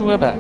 we're back.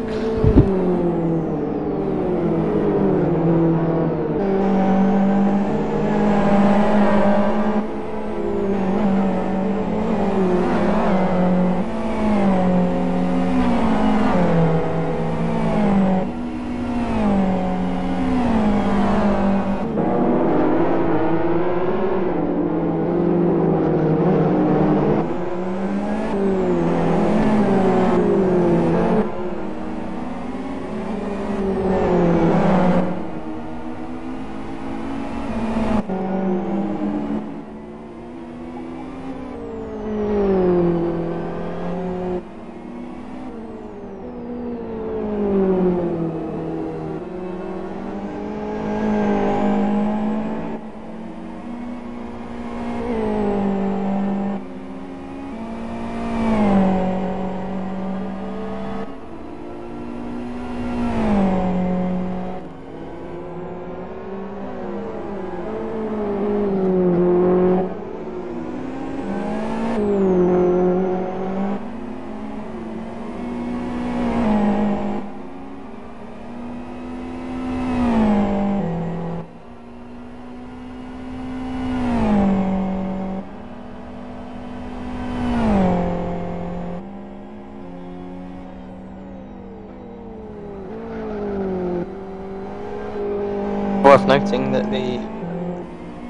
Worth noting that the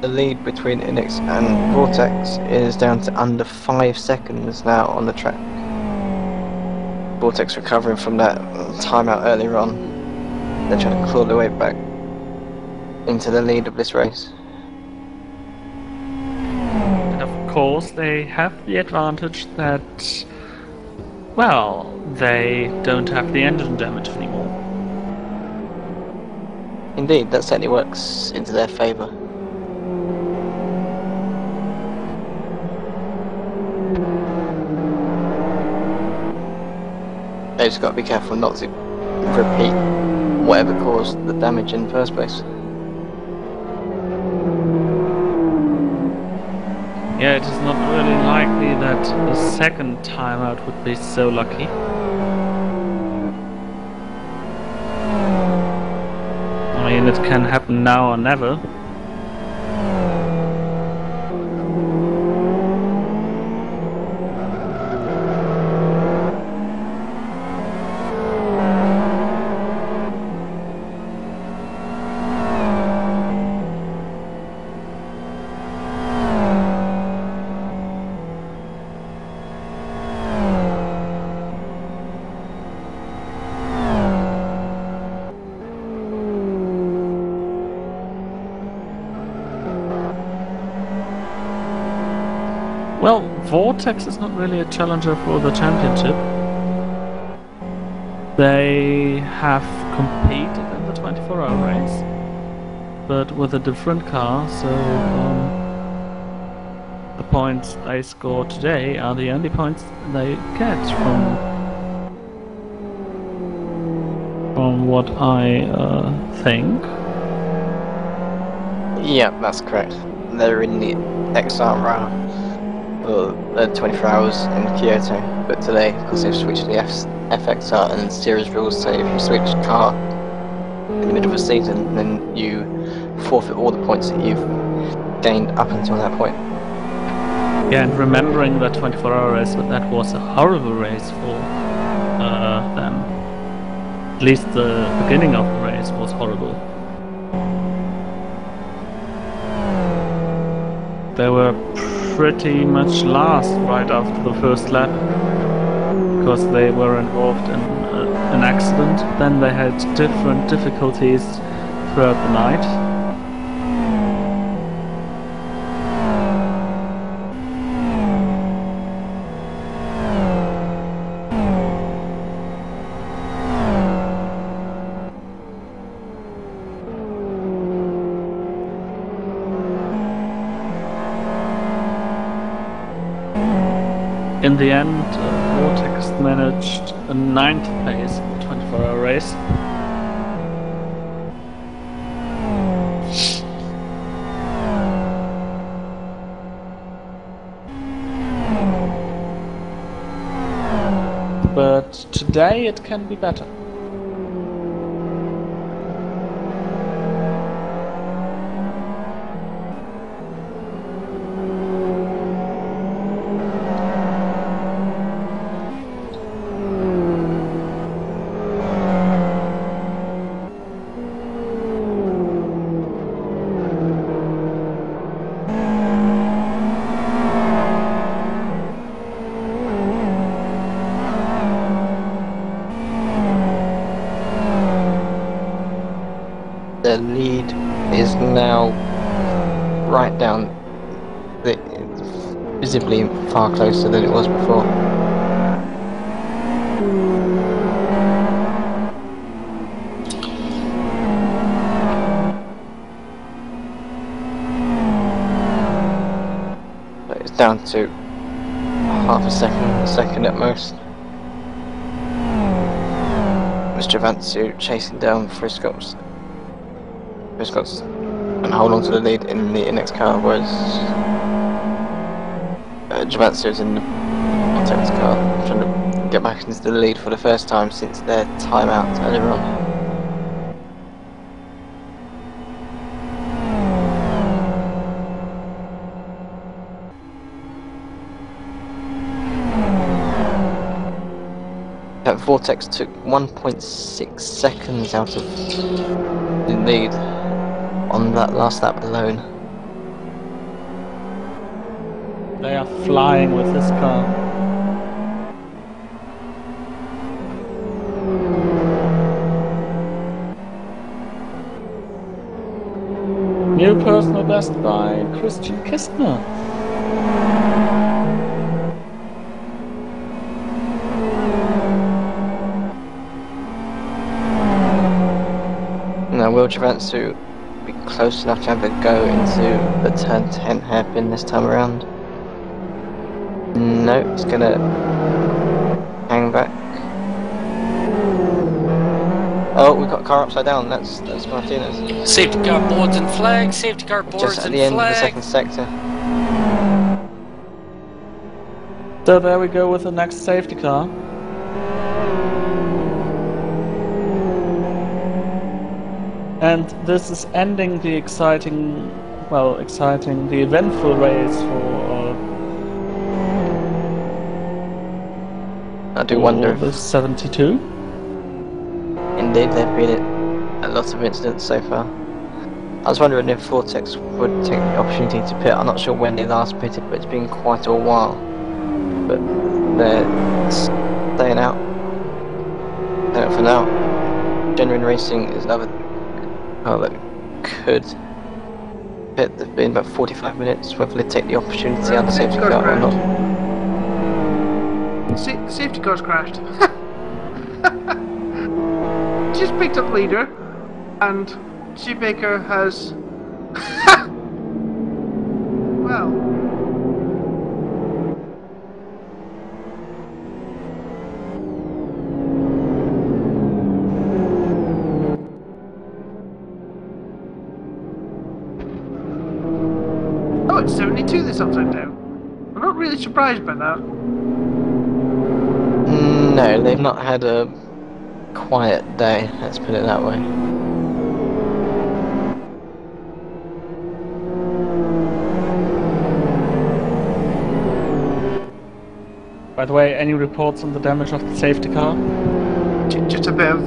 lead between Inix and Vortex is down to under 5 seconds now on the track. Vortex recovering from that timeout earlier on. They're trying to claw their way back into the lead of this race. And of course they have the advantage that, well, they don't have the engine damage anymore. Indeed, that certainly works into their favour. They've just got to be careful not to repeat whatever caused the damage in the first place. Yeah, it is not really likely that the second timeout would be so lucky. I mean, it can happen now or never. Well, Vortex is not really a challenger for the championship. They have competed in the 24-hour race, but with a different car, so the points they score today are the only points they get from what I think. Yeah, that's correct. They're in the XR round. For 24 hours in Kyoto, but today, because they've switched the FXR and series rules say if you switch car in the middle of a season, then you forfeit all the points that you've gained up until that point. Yeah, and remembering that 24-hour race, but that was a horrible race for them. At least the beginning of the race was horrible. They were pretty much last right after the first lap because they were involved in an accident. Then they had different difficulties throughout the night. In the end, Vortex managed a 9th place in the 24-hour race. but today it can be better. The lead is now right down, visibly far closer than it was before. But it's down to half a second at most. Mr. Vantsu chasing down Frisco's and hold on to the lead in the next car, whereas Javansu is in the next car, trying to get back into the lead for the first time since their timeout earlier on. That Vortex took 1.6 seconds out of the lead on that last lap alone. They are flying with this car. New personal best by Christian Kistner. Now will Javansu be close enough to have a go into the turn 10 hairpin this time around? No, it's gonna hang back. Oh, we've got a car upside down, that's Martinez. Safety car boards and flags, safety car boards Just at and the end flags. of the second sector. So there we go with the next safety car. And this is ending the the eventful race for I do wonder the if 72. indeed there have been a lot of incidents so far. I was wondering if Vortex would take the opportunity to pit. I'm not sure when they last pitted, but it's been quite a while. But they're staying out. For now. Genuine Racing is another that could pit. They've been about 45 minutes, whether they take the opportunity on the safety car or not. The safety car's crashed. Just picked up leader, and Shoemaker has. Well. Oh, it's 72 this upside down. I'm not really surprised by that. No, they've not had a quiet day, let's put it that way. By the way, any reports on the damage of the safety car? Just a bit of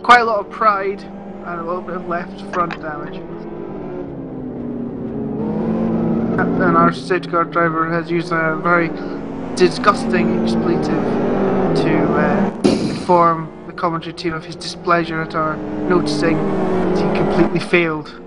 quite a lot of pride and a little bit of left front damage. And our safety car driver has used a very disgusting expletive to inform the commentary team of his displeasure at our noticing that he completely failed.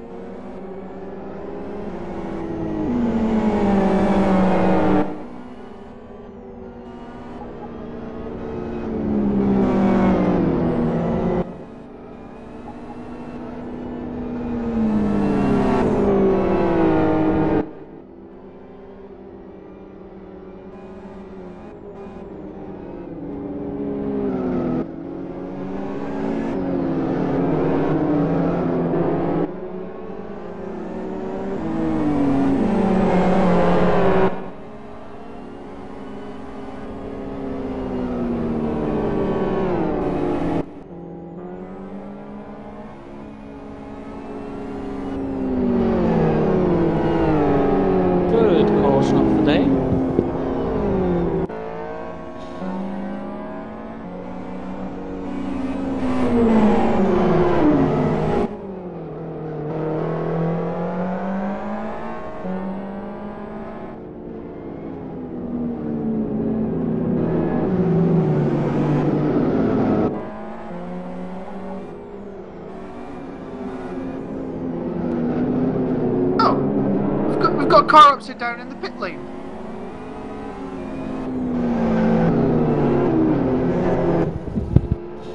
car upside down in the pit lane.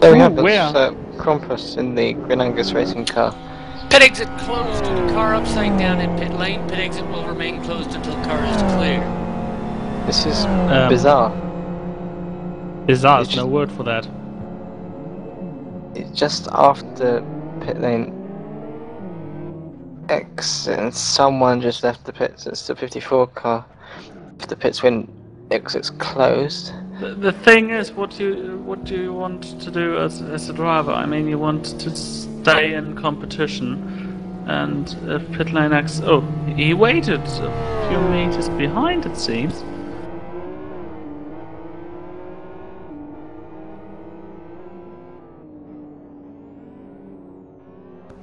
There we have Where? Krampus in the Green Angus racing car. Pit exit closed due to car upside down in pit lane. Pit exit will remain closed until car is clear. This is bizarre. Bizarre It's is no word for that. It's just after pit lane exit, and someone just left the pits. It's the 54 car. If the pits when exit's closed. The thing is, what do you want to do as a driver? I mean, you want to stay in competition, and if pit lane X, oh, he waited a few meters behind, it seems.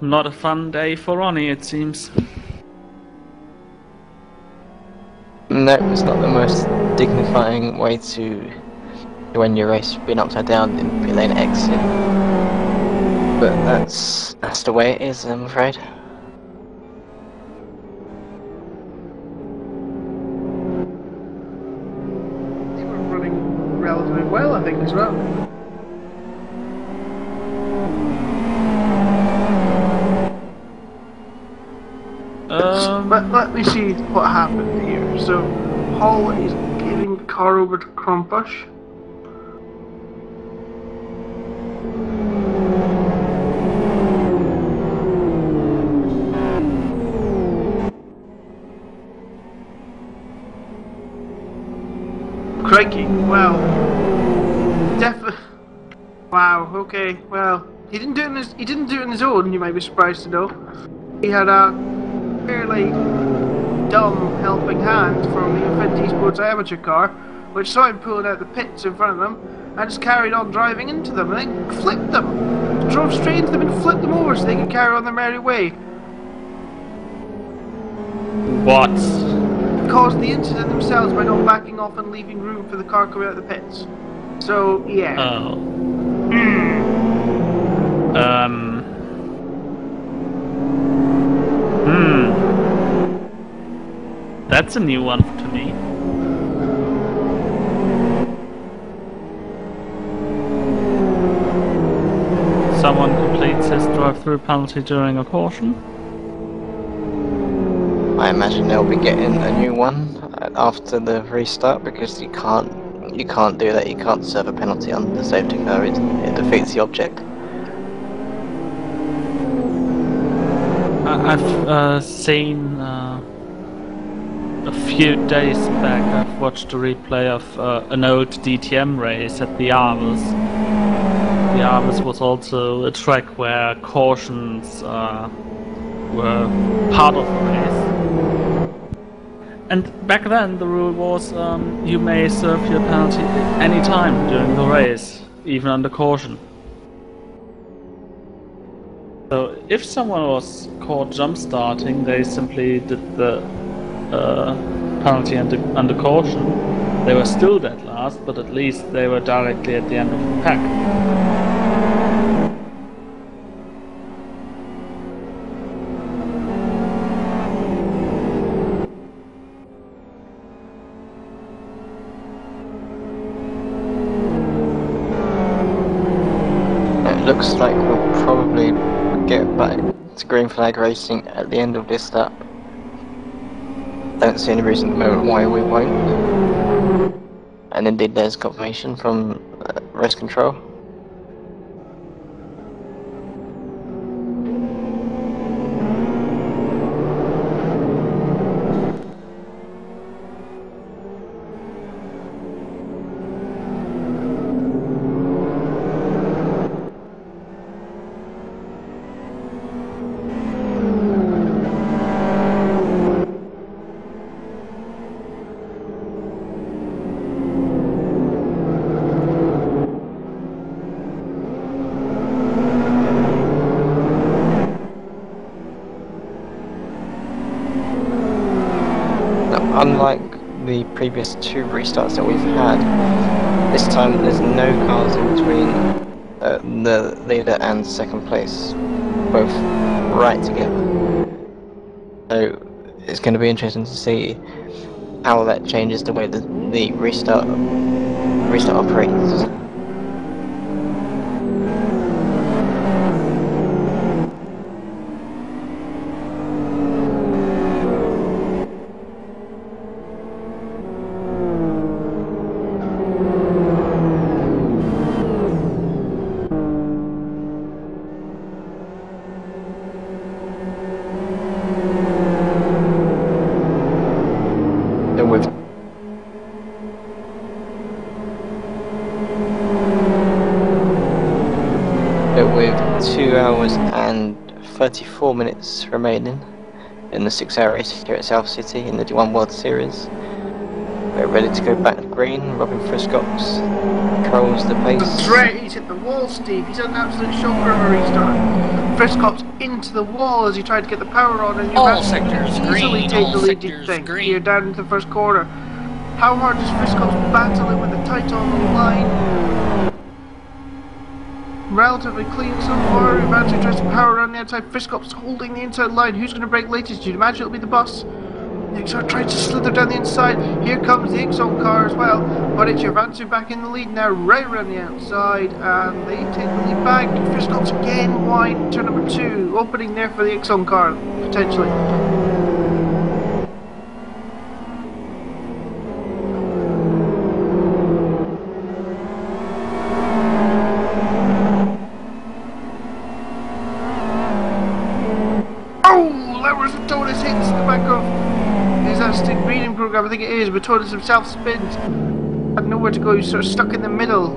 Not a fun day for Ronnie, it seems. No, it's not the most dignifying way to end your race, being upside down in pit lane exit. But that's the way it is, I'm afraid. They were running relatively well, I think, as well. Let me see what happened here. So, Hall is giving the car over to Krampus. Crikey, well, definitely. Wow. Okay. Well, he didn't do it in his own. You might be surprised to know. He had a fairly dumb helping hand from the Infinity Sports amateur car, which saw him pulling out the pits in front of them, and just carried on driving into them, and then flipped them, drove straight into them and flipped them over so they could carry on their merry way. What? Caused the incident themselves by not backing off and leaving room for the car coming out of the pits. So, yeah. Oh. That's a new one to me. Someone completes his drive-through penalty during a caution. I imagine they'll be getting a new one after the restart, because you can't do that. You can't serve a penalty on the safety car. It defeats the object. I've seen a few days back. I've watched a replay of an old DTM race at the Arvers. The Arvers was also a track where cautions were part of the race. And back then the rule was you may serve your penalty any time during the race, even under caution. So if someone was caught jump starting, they simply did the penalty under caution. They were still dead last, but at least they were directly at the end of the pack. Looks like we'll probably get back to green flag racing at the end of this lap. Don't see any reason at the moment why we won't. And indeed there's confirmation from race control. Unlike the previous two restarts that we've had, this time there's no cars in between the leader and second place, both right together. So it's going to be interesting to see how that changes the way the restart operates. With 2 hours and 34 minutes remaining in the 6-hour race here at South City in the D1 World Series. We're ready to go back to green. Robin Friscox controls the pace. Straight, he's hit the wall, Steve. He's had an absolute shocker of a restart. Friscox into the wall as he tried to get the power on, and all sectors easily green, take all the lead, sectors you'd think. green. Here down into the first corner. How hard does Friscox battle it with the tight on the line? Relatively clean so far. Eventually tries to power around the outside. Friscox holding the inside line. Who's going to break latest? You'd imagine it'll be the bus. The Exxon tries to slither down the inside. Here comes the Exxon car as well. But it's Javansu back in the lead now, right around the outside. And they take the lead back. Friscox again wide, turn number 2. Opening there for the Exxon car, potentially. I think it is, but Totus himself spins. Had nowhere to go, he's sort of stuck in the middle,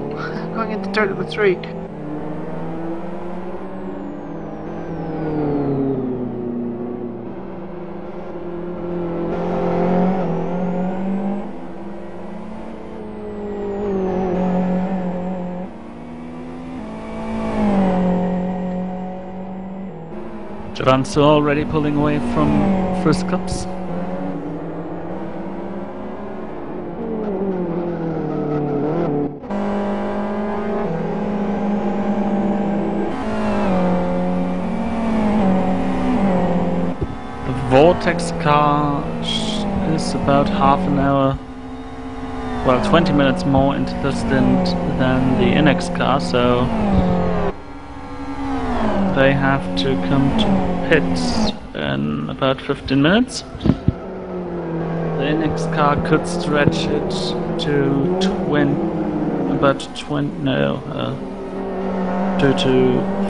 going into turn number 3. Javansu already pulling away from Friscox. Vortex car is about half an hour, well 20 minutes more into the stint than the NX car, so they have to come to pits in about 15 minutes. The NX car could stretch it to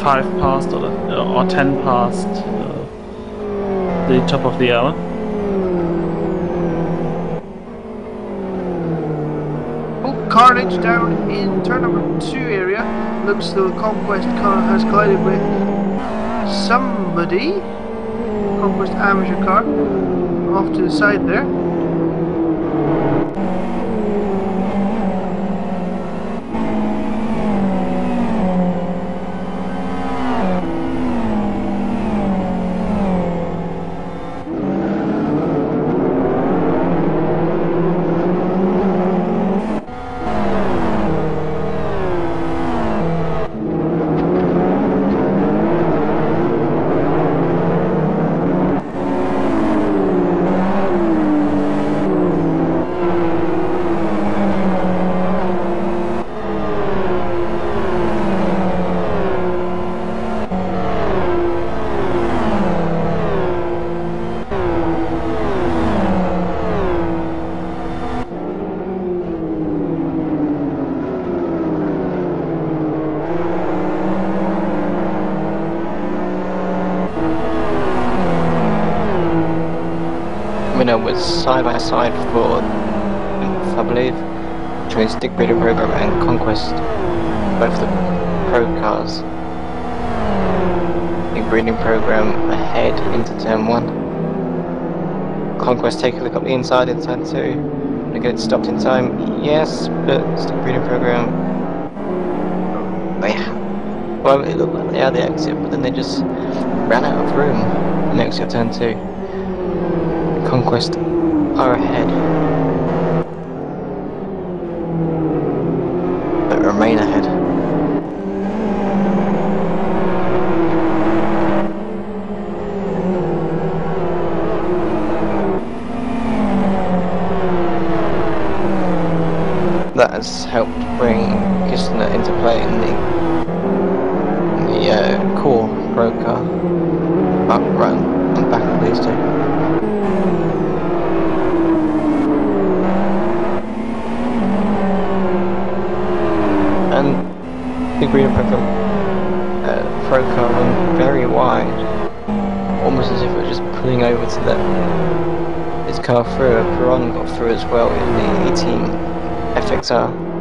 5 past or 10 past the top of the hour. Oh, carnage down in turn number 2 area. Looks as though the Conquest car has collided with somebody. Conquest amateur car off to the side there. Was side by side for, I believe, between Stick Breeding Program and Conquest, both the pro cars. Stick Breeding Program ahead into turn 1. Conquest take a look up the inside in turn 2. They get it stopped in time, yes, but Stick Breeding Program, well, it looked like they had the exit, but then they just ran out of room in exit turn 2. Conquest are ahead, but remain ahead. this helped bring Kistner into play in the core broker up run on the back of these two. And the green broker pro car went very wide, almost as if it was just pulling over to let his car through. Perron got through as well in the 18 FXR.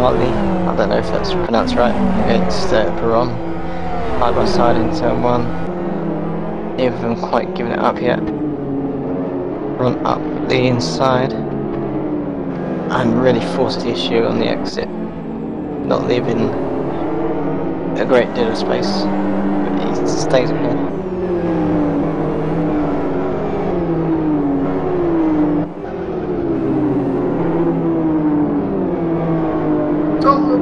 I don't know if that's pronounced right, against Perron, side by side in turn 1. Neither of them quite giving it up yet. Run up the inside and really forced the issue on the exit, not leaving a great deal of space, but he stays ahead.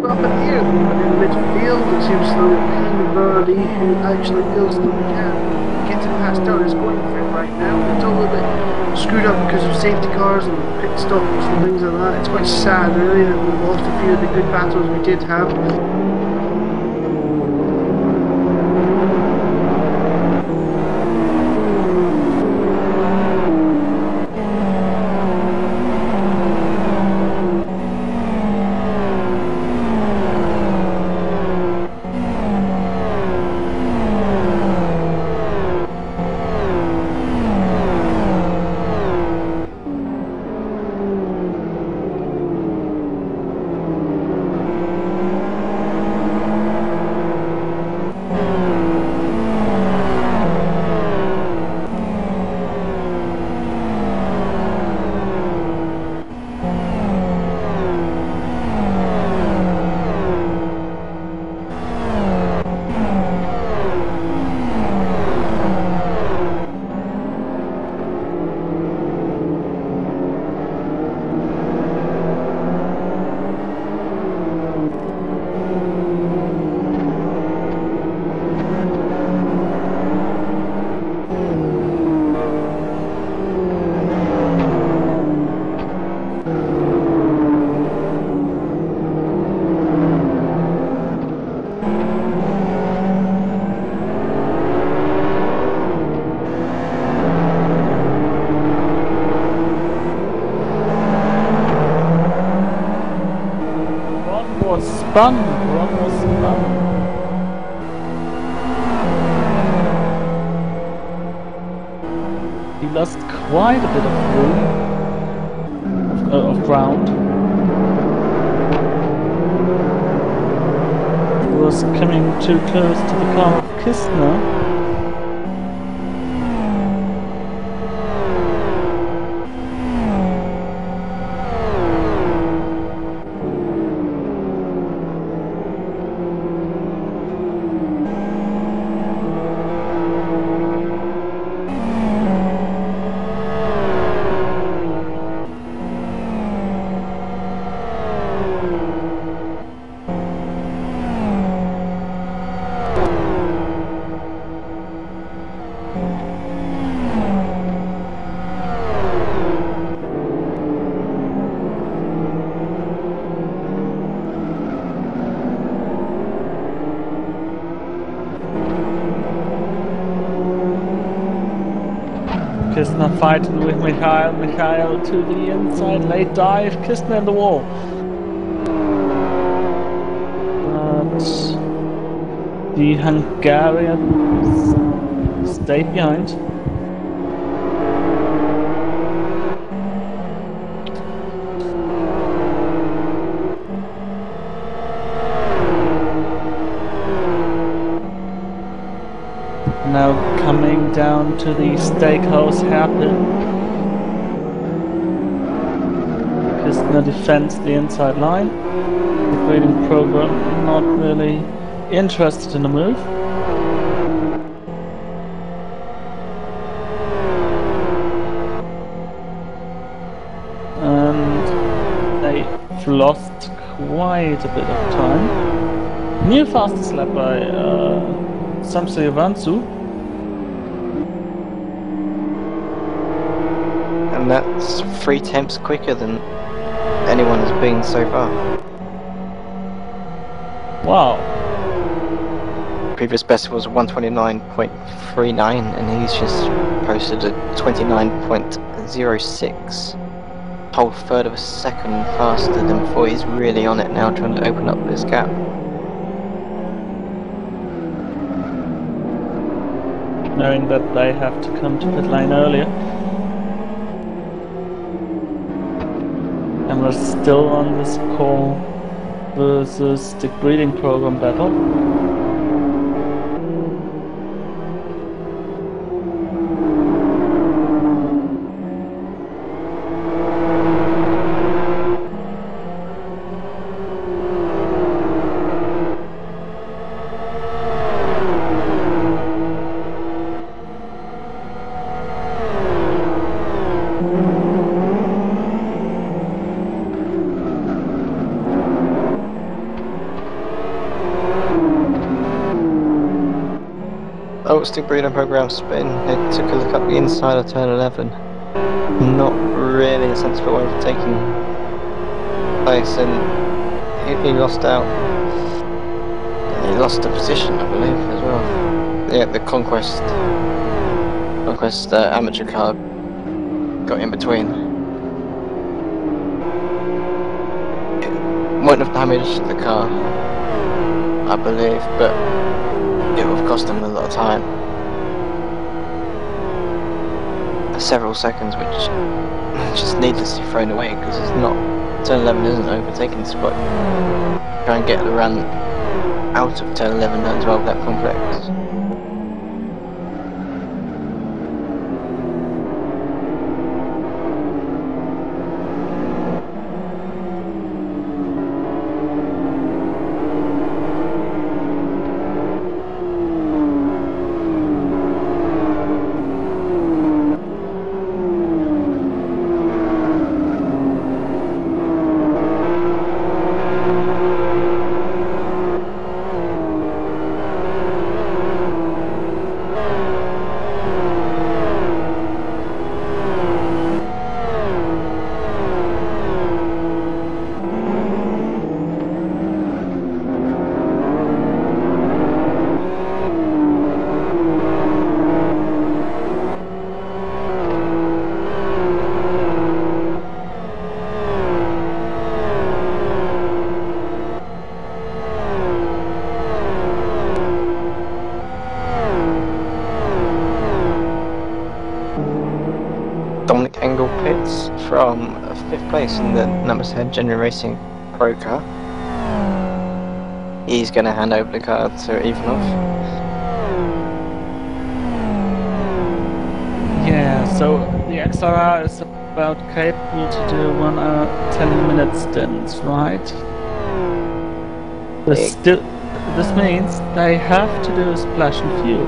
Up in here, but in midfield it seems though anybody who actually feels that we can get it past out is going for it right now. It's all a bit screwed up because of safety cars and pit stops and things like that. It's quite sad really that we lost a few of the good battles we did have. Run was spun. He lost quite a bit of room, of ground. He was coming too close to the car of Kistner. Kistner fighting with Mikhail to the inside, late dive, Kistner in the wall. But the Hungarians stayed behind. Now coming down to the steakhouse hairpin. Kistner defends the inside line. The grading program not really interested in the move. have lost quite a bit of time. New fastest lap by Samsung Yavansu. And that's 3 tenths quicker than anyone has been so far. Wow. Previous best was 129.39 and he's just posted a 29.06. Whole third of a second faster than before. He's really on it now, trying to open up this gap. Knowing that they have to come to pit lane earlier. And we're still on this core versus stick breeding program battle. Oh, stick breeding program spin. They took a look up the inside of turn 11. Not really a sensible way of taking place, and he lost out. He lost the position, I believe, as well. Yeah, the Conquest amateur car got in between. It wouldn't have damaged the car, I believe, but it would have cost them a lot of time. Several seconds, which just needlessly thrown away because it's not. Turn 11 isn't overtaking the spot. Try and get the run out of turn 11 and 12 that complex. Dominik Engel pits from 5th place in the number 10 Genuine Racing Pro car. He's going to hand over the car to Ivanov. Yeah, so the XRR is about capable to do 1 hour 10 minute stints, right? This means they have to do a splash and fuel.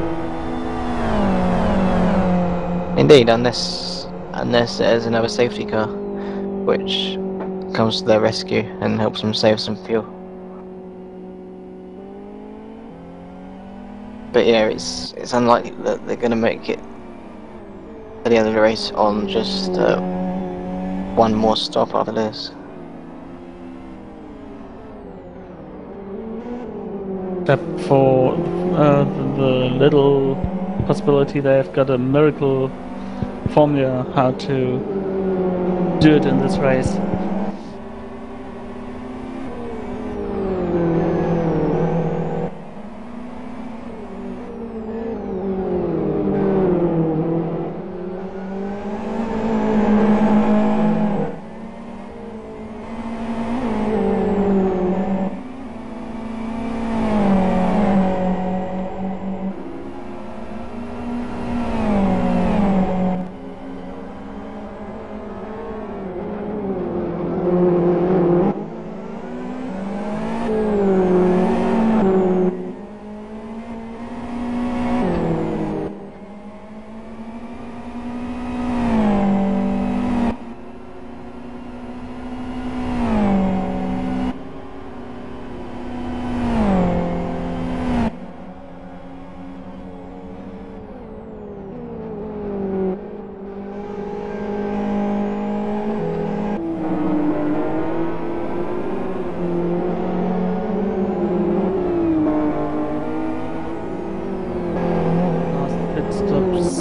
Indeed, unless there's another safety car which comes to their rescue and helps them save some fuel. But yeah, it's unlikely that they're going to make it to the end of the race on just one more stop after this. Except for the little possibility they've got a miracle formula how to do it in this race.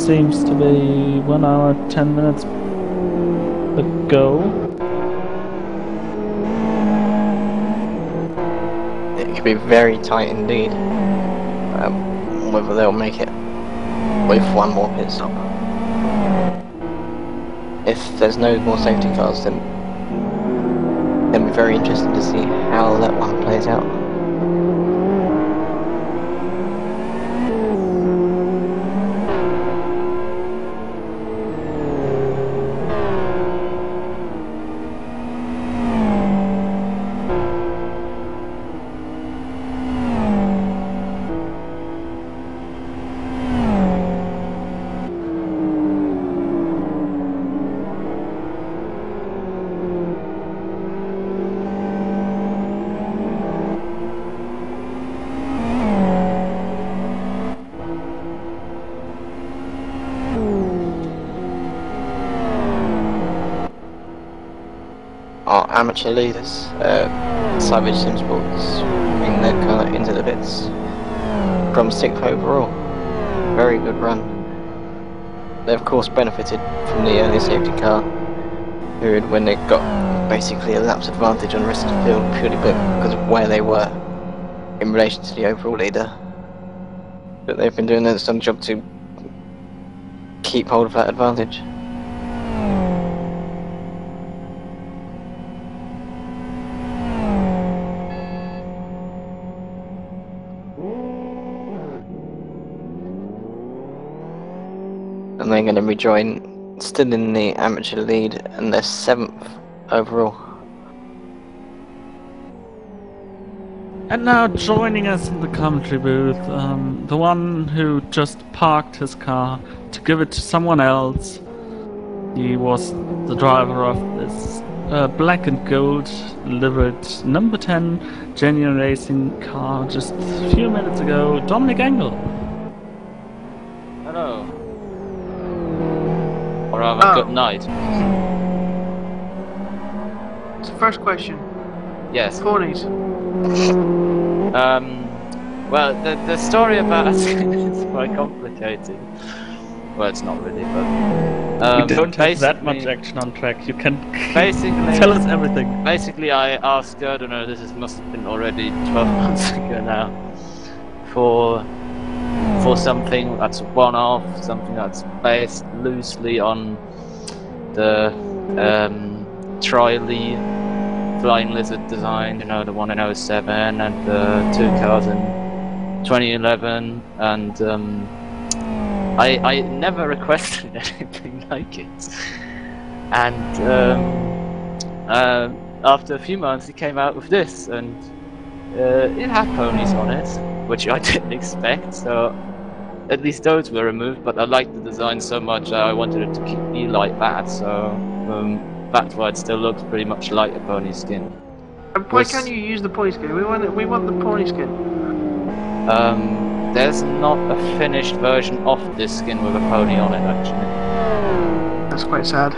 seems to be 1 hour 10 minutes ago. It could be very tight indeed. Whether they'll make it with one more pit stop. If there's no more safety cars, then it'll be very interesting to see how that one plays out. Our amateur leaders, Savage Sim Sports, bring their car into the pits from 6th overall. Very good run. They of course benefited from the early safety car period when they got basically a lapse advantage on the rest of the field purely because of where they were in relation to the overall leader. But they've been doing an excellent job to keep hold of that advantage. And they're going to rejoin, still in the amateur lead, and they're 7th overall. And now joining us in the commentary booth, the one who just parked his car to give it to someone else. He was the driver of this black and gold delivered number 10 genuine racing car just a few minutes ago, Dominik Engel. Hello. Or have a good night. So first question. Yes. Ponies. Well, the story about is quite complicated. Well, it's not really, but we don't have that basically- much action on track. You can Basically, tell us everything. Basically, I asked, I don't know, must have been already 12 months ago now, for something that's one-off, something that's based loosely on the Triley Flying Lizard design, you know, the one in 07 and the 2 cars in 2011, and I never requested anything like it. And after a few months, he came out with this, and it had ponies on it, which I didn't expect. So at least those were removed. But I liked the design so much, I wanted it to be like that. So that's why it still looks pretty much like a pony skin. And why can't you use the pony skin? We want the pony skin. There's not a finished version of this skin with a pony on it, actually. That's quite sad.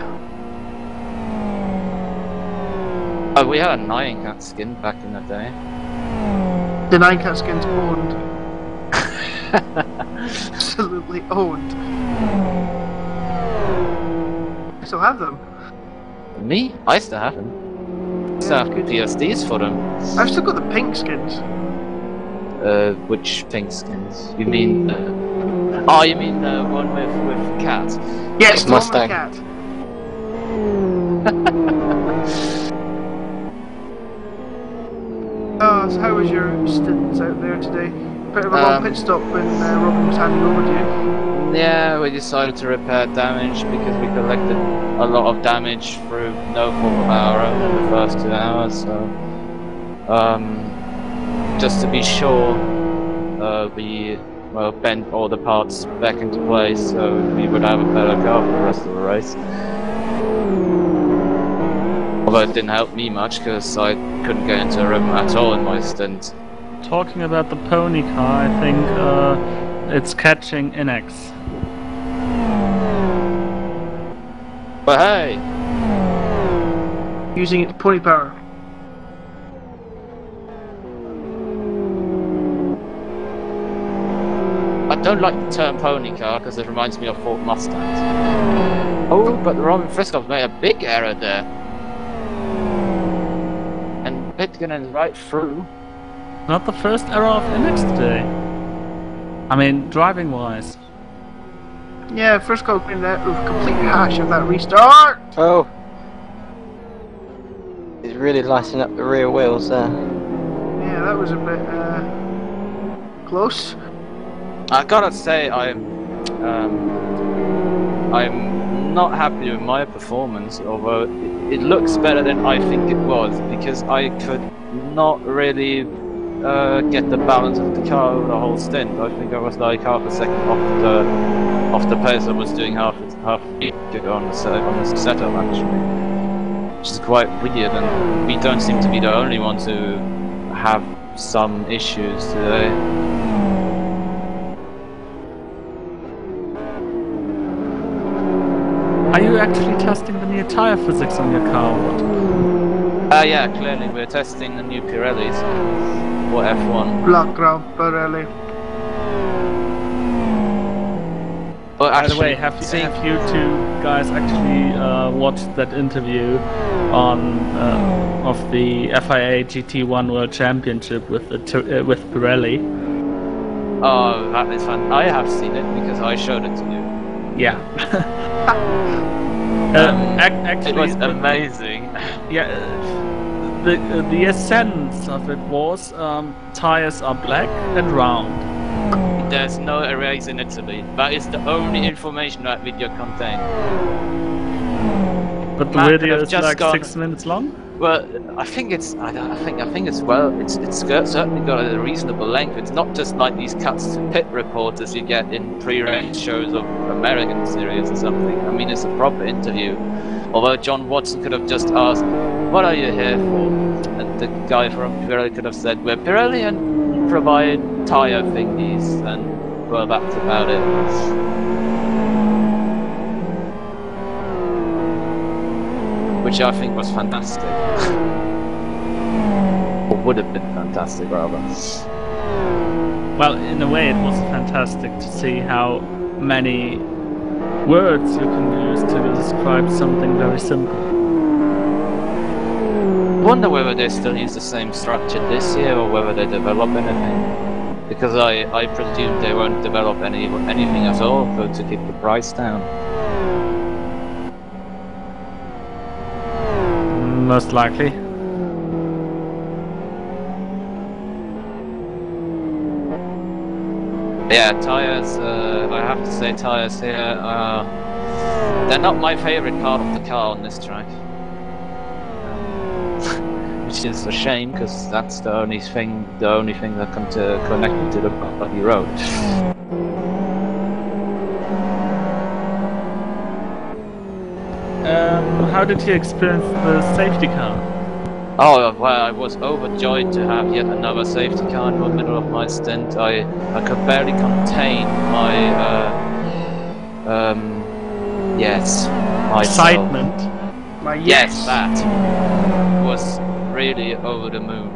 Oh, we had a 9 cat skin back in the day. The 9 cat skin's owned. Absolutely owned. I still have them. Me? I still have them. I still have good. PSDs for them. I've still got the pink skins. Which pink skins? You mean oh, you mean the one with cat? Yes, the one with Mustang. cat. Oh, so how was your stints out there today? Bit of a long pit stop when Robin was handing over to you. Yeah, we decided to repair damage because we collected a lot of damage through no fault of our own in the first 2 hours, so just to be sure, we bent all the parts back into place so we would have a better car for the rest of the race. Although it didn't help me much because I couldn't get into a rhythm at all in my stint. Talking about the pony car, I think it's catching NX. But hey! Using its pony power. I don't like the term pony car because it reminds me of Ford Mustangs. Oh, but Robin Frisco's made a big error there. And Pitkinen's right through. Not the first error of NX today. I mean, driving wise. Yeah, Frisco cleaned out a complete hash of that restart. Oh! He's really lighting up the rear wheels there. Yeah, that was a bit close. I gotta say, I'm not happy with my performance, although it looks better than I think it was, because I could not really get the balance of the car over the whole stint. I think I was like half a second off the pace I was doing half a week ago on the setup actually, which is quite weird, and we don't seem to be the only ones who have some issues today. Are you actually testing the new tire physics on your car? Or what? Yeah, clearly we're testing the new Pirellis for F1. Black Grand Pirelli. But By actually, the way, have you two guys actually watched that interview on of the FIA GT1 World Championship with with Pirelli? Oh, that is fun. I have seen it because I showed it to you. Yeah. Actually, it was amazing. Yeah. The essence of it was tires are black and round. There's no erase in Italy. That is the only information that video contained. But the Matt could video have is just like gone- 6 minutes long. Well, I think it's certainly got a reasonable length. It's not just like these cuts to pit reporters you get in pre-race shows of American series or something. I mean, it's a proper interview. Although John Watson could have just asked, "What are you here for?" And the guy from Pirelli could have said, "We're Pirelli and provide tire thingies," and well, that's about it. Which I think was fantastic. Or would have been fantastic, rather. Well, in a way, it was fantastic to see how many words you can use to describe something very simple. I wonder whether they still use the same structure this year or whether they develop anything. Because I presume they won't develop anything at all to keep the price down. Most likely. Yeah, tires, I have to say tires here, they're not my favourite part of the car on this track. Which is a shame, because that's the only thing that can connect me to the bloody road. How did you experience the safety car? Oh, well, I was overjoyed to have yet another safety car in the middle of my stint. I could barely contain my, myself. Excitement. My Yes, that was really over the moon.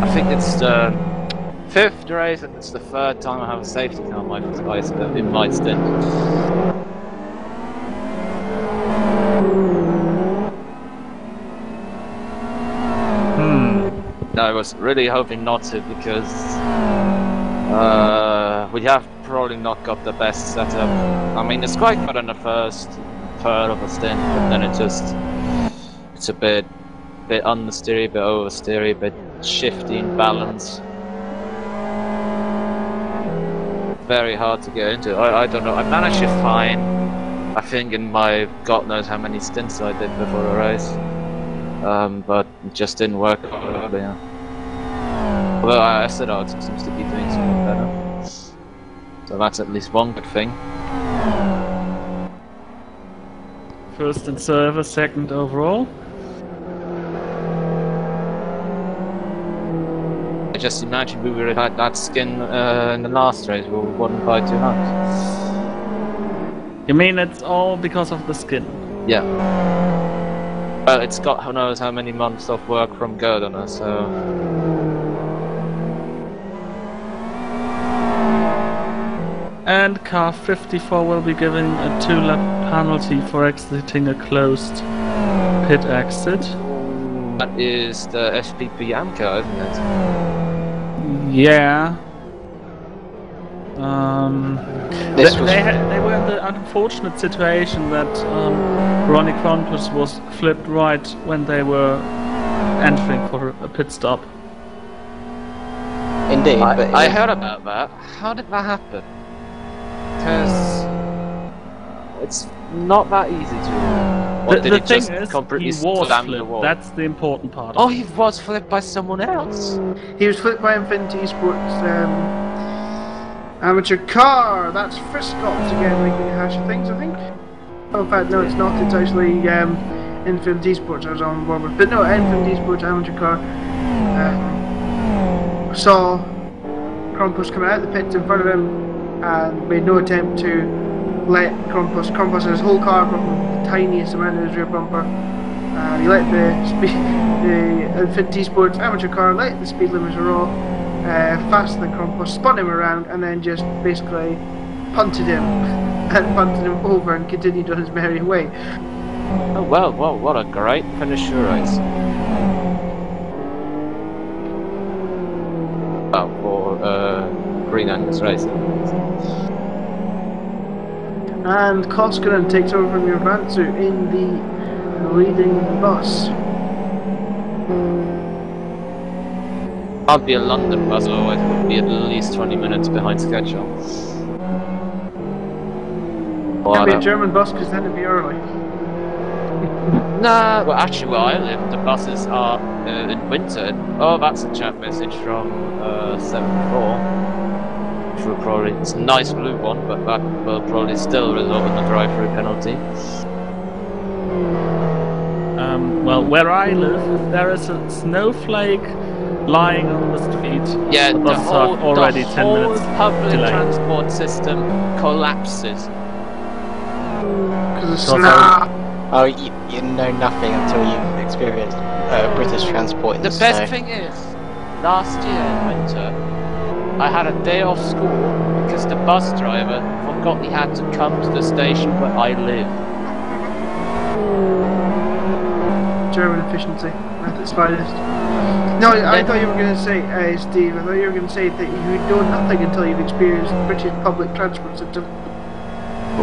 I think it's the 5th race and it's the 3rd time I have a safety car in my stint. I was really hoping not to, because we have probably not got the best setup. I mean, it's quite good in the first third of a stint, but then it's a bit understeery, a bit oversteery, a bit shifty in balance. Very hard to get into. I don't know. I managed it fine. I think in my God knows how many stints I did before the race. But it just didn't work out earlier. Although I said it seems to be doing something better. So that's at least one good thing. First in service, second overall. I just imagine we would have had that skin in the last race, we won by 2 laps. You mean it's all because of the skin? Yeah. Well, it's got who knows how many months of work from Gerd on us, so... And car 54 will be given a 2-lap penalty for exiting a closed pit exit. That is the SPP Amco, isn't it? Yeah. This was They were in the unfortunate situation that Ronnie Krampus was flipped right when they were entering for a pit stop. indeed, but I heard about that. How did that happen? Because it's not that easy to. Or did The he thing just is, completely he was slam the flipped. wall? That's the important part. Oh, he was flipped by someone else. He was flipped by Infinity Sports amateur car. That's Friscops again, making a hash of things, I think. Oh, in fact, no, it's not. It's actually Infinity Sports I was on board with. But no, Infinity Sports amateur car saw Krampus coming out of the pits in front of him and made no attempt to let Krampus had his whole car from the tiniest amount of his rear bumper. He let the Infinity Sports amateur car let the speed limits roll faster than Krampus, spun him around, and then just basically punted him and punted him over and continued on his merry way. Oh well, what a great finish race. Oh, for Green Angus Racing. And Koskinen takes over from Urbansu in the leading bus. Can't be a London bus, or it would be at least 20 minutes behind schedule. Can't be a German bus because then it'd be early. Nah, well actually where I live, the buses are in winter. Oh, that's a chat message from 74. Which will probably, it's a nice blue one, but that will probably still result in a drive-through penalty. Well, where I live, if there is a snowflake lying on the street, Yeah, the the buses are whole already 10 minutes public delayed. transport system collapses. Because of So- snow. oh, you know nothing until you've experienced British transport in The the best snow. thing is, last year in winter, I had a day off school because the bus driver forgot he had to come to the station where I live. German efficiency at its finest. No, I thought you were going to say, Steve, I thought you were going to say that you know nothing until you've experienced the British public transport system.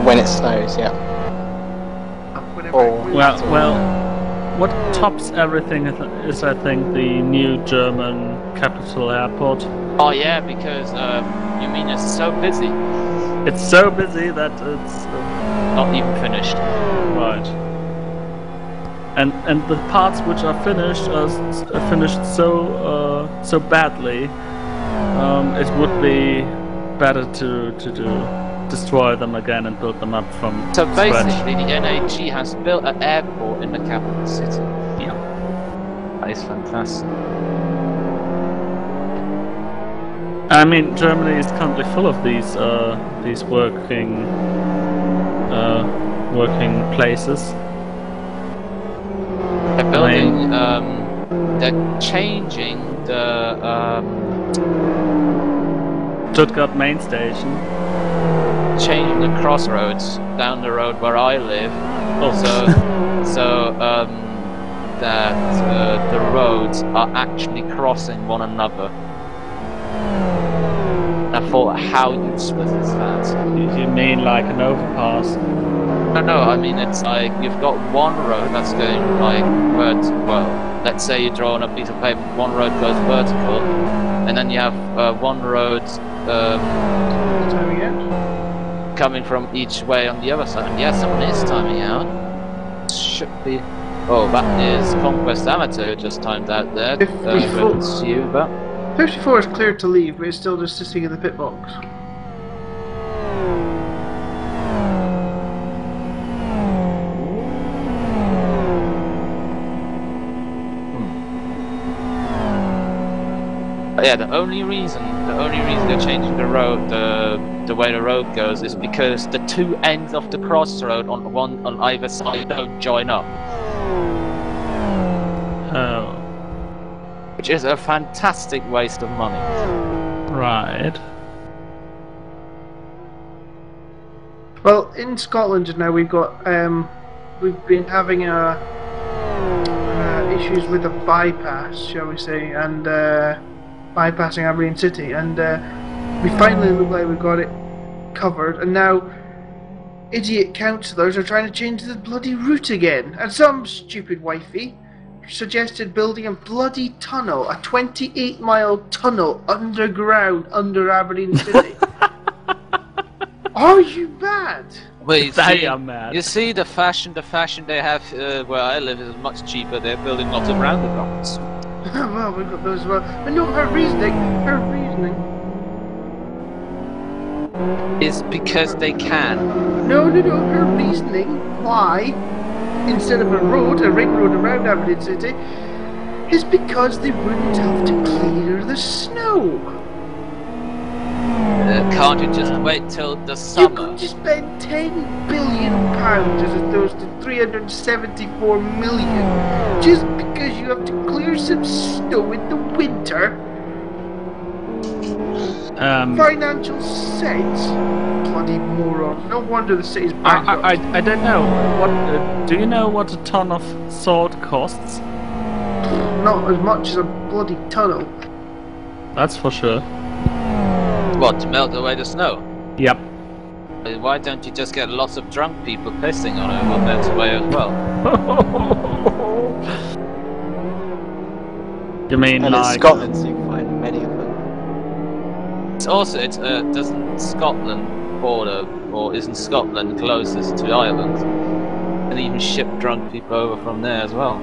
When it snows, yeah. Whenever Oh, it Well, what tops everything is, I think, the new German capital airport. Oh yeah, because you mean it's so busy, It's so busy that it's not even finished. right. And the parts which are finished are finished so badly. It would be better to destroy them again and build them up from So scratch. basically, the NAG has built an airport in the capital city. Yeah. That is fantastic. I mean, Germany is currently full of these working places. They're building, they're changing the Stuttgart main station. crossroads down the road where I live. Also, that the roads are actually crossing one another. I thought, how useless is that? You mean like an overpass? No, I mean it's like you've got one road that's going like well, let's say you're drawing a piece of paper, one road goes vertical, and then you have one road timing out. coming from each way on the other side. And yeah, someone is timing out. Should be. Oh, that is Conquest Amateur just timed out there. It's you, but 54 is cleared to leave, but it's still just sitting in the pit box. yeah, the only reason they're changing the road, the way the road goes, is because the two ends of the crossroad on either side don't join up. Oh, Which is a fantastic waste of money. right. Well, in Scotland now we've got we've been having issues with a bypass, shall we say, and bypassing Aberdeen City, and we finally look like we've got it covered, and now idiot councillors are trying to change the bloody route again, and some stupid wifey suggested building a bloody tunnel, a 28-mile tunnel underground under Aberdeen City. Are you mad? Well, you They see, are mad. you see the fashion they have where I live is much cheaper. They're building lots of roundabouts. Well, we've got those as well. But no, her reasoning Is because they can. No, her reasoning why, instead of a ring road around Aberdeen City, is because they wouldn't have to clear the snow. Can't you just wait till the You summer? could just spend £10 billion as opposed to 374 million just because you have to clear some snow in the winter. Financial sense, bloody moron. No wonder the city's bankrupt. I don't know. What do you know what a ton of salt costs? Not as much as a bloody tunnel. That's for sure. What, to melt away the snow? Yep. Why don't you just get lots of drunk people pissing on it when that's away as well? You mean And in like Scotland, so you can find many of them. It's also, doesn't Scotland border, or isn't Scotland closest to Ireland? And even ship drunk people over from there as well.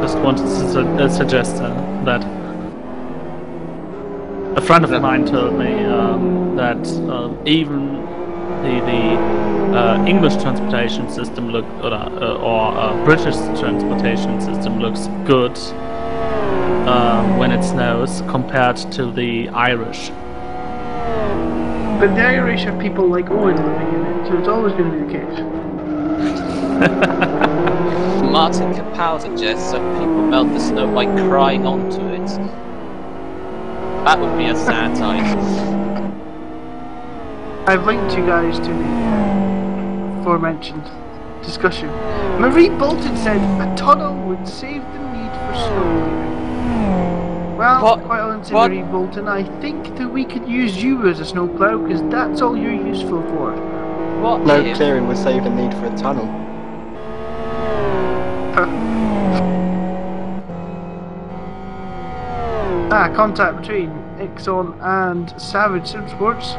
just wanted to suggest that a friend of mine told me that even the English transportation system or British transportation system looks good when it snows compared to the Irish. But the Irish have people like Owen living in it, so it's always going to be the case. Martin Capel suggests that people melt the snow by crying onto it. That would be a satire. I've linked you guys to the aforementioned discussion. Marie Bolton said a tunnel would save the need for snow clearing. Well, quite honestly, Marie Bolton, I think that we could use you as a snowplow because that's all you're useful for. What No if- clearing would save the need for a tunnel. Contact between Ixon and Savage Sim Sports.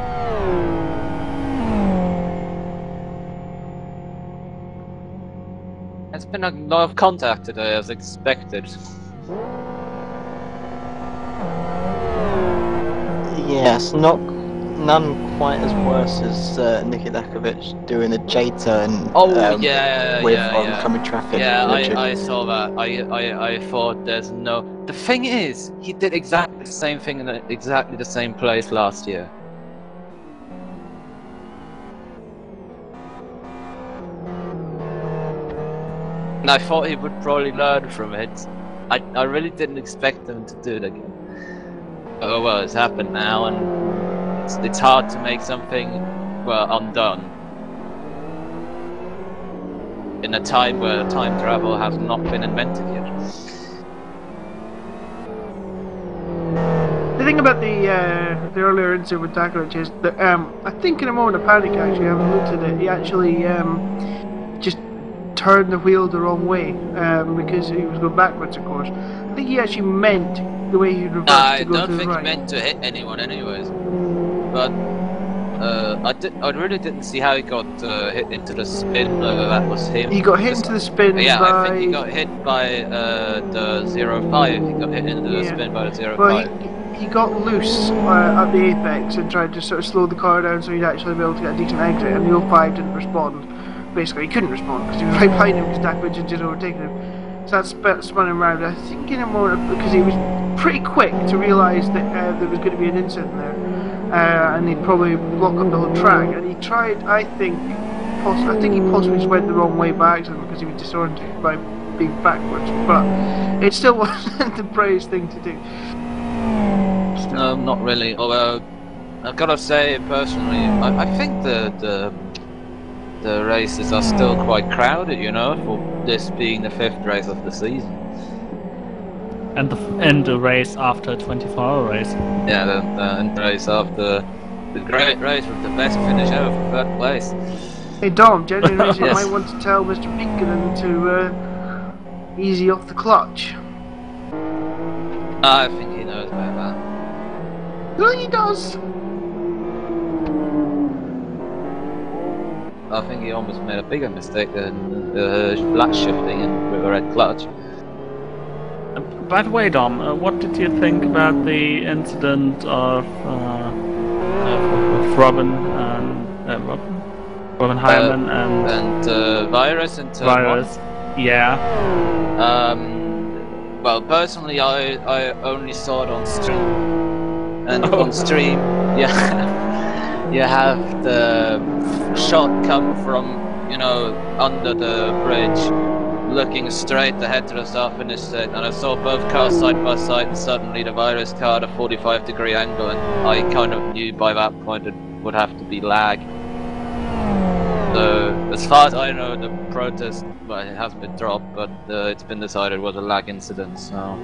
There's been a lot of contact today, as expected. Yes, none quite as worse as Niki Lakovic doing a J-turn with oncoming traffic. Yeah, literally. I saw that. I thought there's no... The thing is, he did exactly the same thing in exactly the same place last year. And I thought he would probably learn from it. I really didn't expect him to do it again. Oh well, it's happened now, and it's hard to make something, well, undone. In a time where time travel has not been invented yet. The thing about the earlier incident with Dakovic is that I think in a moment of panic, actually, I haven't looked at it, he actually just turned the wheel the wrong way because he was going backwards, of course. I think he actually meant the way he reversed to go to the right. I don't think he meant to hit anyone anyways. But I really didn't see how he got hit into the spin, whether that was him. He got hit into the spin yeah, by... I think he got hit by the 05. He got hit into the spin by the 05. Well, he got loose at the apex and tried to sort of slow the car down so he'd actually be able to get a decent exit, and the 05 didn't respond. Basically, he couldn't respond because he was right behind him because Dakovic had just overtaken him. So that spun him round. I think in a moment, because he was pretty quick to realise that there was going to be an incident there, and he'd probably block up the whole track. And he tried, I think he possibly just went the wrong way by accident because he was disoriented by being backwards. But it still wasn't the brave thing to do. No, not really. Although I've got to say, personally, I think the the races are still quite crowded, you know, for this being the 5th race of the season. And the race after a 24-hour race. Yeah, the race after the great race with the best finish ever for 3rd place. Hey Dom, genuine reason Yes. you might want to tell Mr. Pinkerton to easy off the clutch. I think he knows about that. No, he does. I think he almost made a bigger mistake than flat shifting and with a red clutch. By the way, Dom, what did you think about the incident of Robin Hyman and Virus and Turn Virus? Yeah. Well, personally, I only saw it on stream, and on stream, you have the shot come from, you know, under the bridge, looking straight ahead to the start finish straight, and I saw both cars side by side, and suddenly the Virus car at a 45-degree angle, and I kind of knew by that point it would have to be lag. So, as far as I know, the protest, well, it has been dropped, but it's been decided it was a lag incident, so...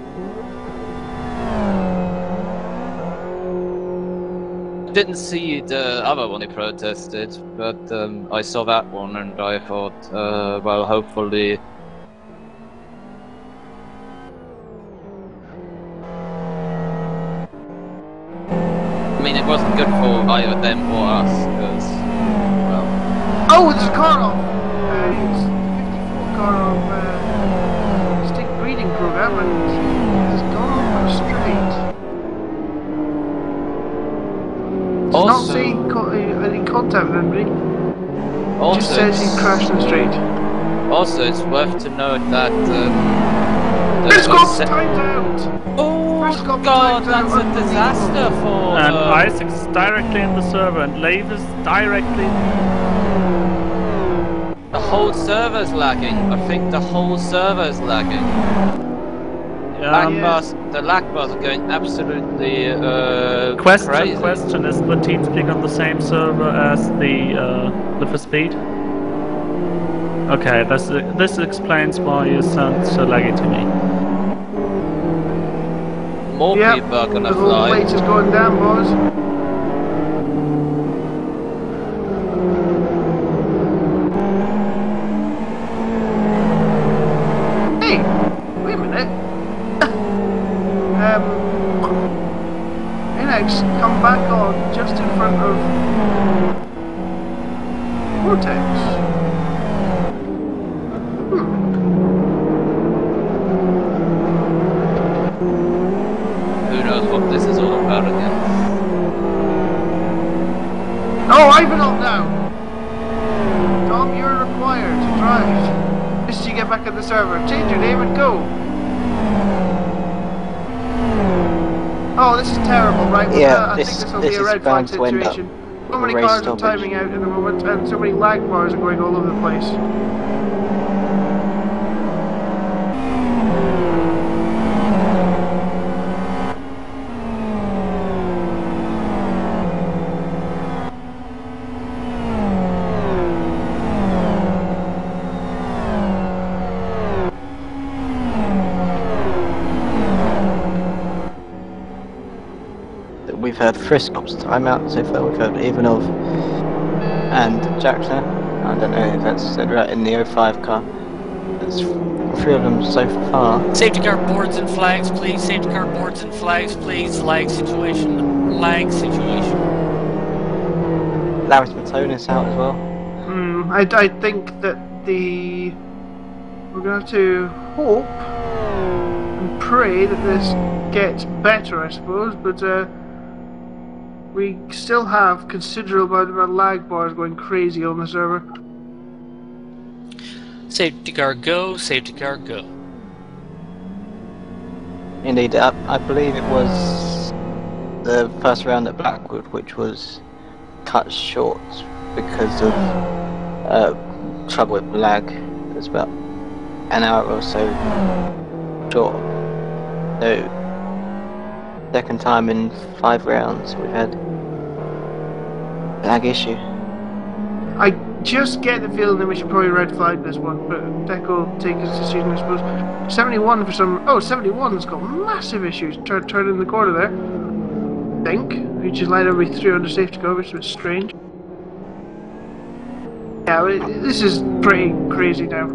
I didn't see the other one he protested, but I saw that one and I thought, well, hopefully... I mean, it wasn't good for either them or us, because, well... Oh, there's a car off! It's the 54 car off stick breeding program and he has gone off on a straight. It's not Also- saying any contact with anybody. It Also, just says he crashed in the straight. Also, it's worth to note that Let's go! Time's out! Oh First copy god, time's that's out. a disaster for Isaac's directly in the server, and Leif is directly. the whole server's lagging. I think the whole server's lagging. The lag bars are going absolutely crazy. Question: is the TeamSpeak on the same server as the for speed? Okay, this explains why you sound so laggy to me. More Yep, people are gonna the whole fly. place is going down, boys. Hey, wait a minute. Inex, come back on just in front of Vortex. Who knows what this is all about again? Oh, Ivanov now! Tom, you're required to drive. Just you get back on the server. Change your name and go. Oh, this is terrible, right? Well, Yeah, I think this this will be a is red flag bound to end up situation. So a many race cars are stoppage. timing out in the moment, and so many lag bars are going all over the place. We've had Friskop's timeout so far. We've had Ivanov and Jackson. I don't know if that's said right in the 05 car. There's 3 of them so far. Safety car boards and flags, please. Safety car boards and flags, please. Lag situation. Lag situation. Laris Matonis out as well. I think that we're going to have to hope and pray that this gets better, I suppose, but we still have considerable amount of lag bars going crazy on the server. Safety car go, safety car go. Indeed, I believe it was the first round at Blackwood which was cut short because of trouble with lag. It was about an hour or so short. So, second time in 5 rounds we've had lag issue. I just get the feeling that we should probably red flag this one, but Deco will take his decision, I suppose. 71 for some. Oh, 71's got massive issues. Turning the corner there. I think. He just lined up with 3 under safety car, which is a bit strange. Yeah, this is pretty crazy now.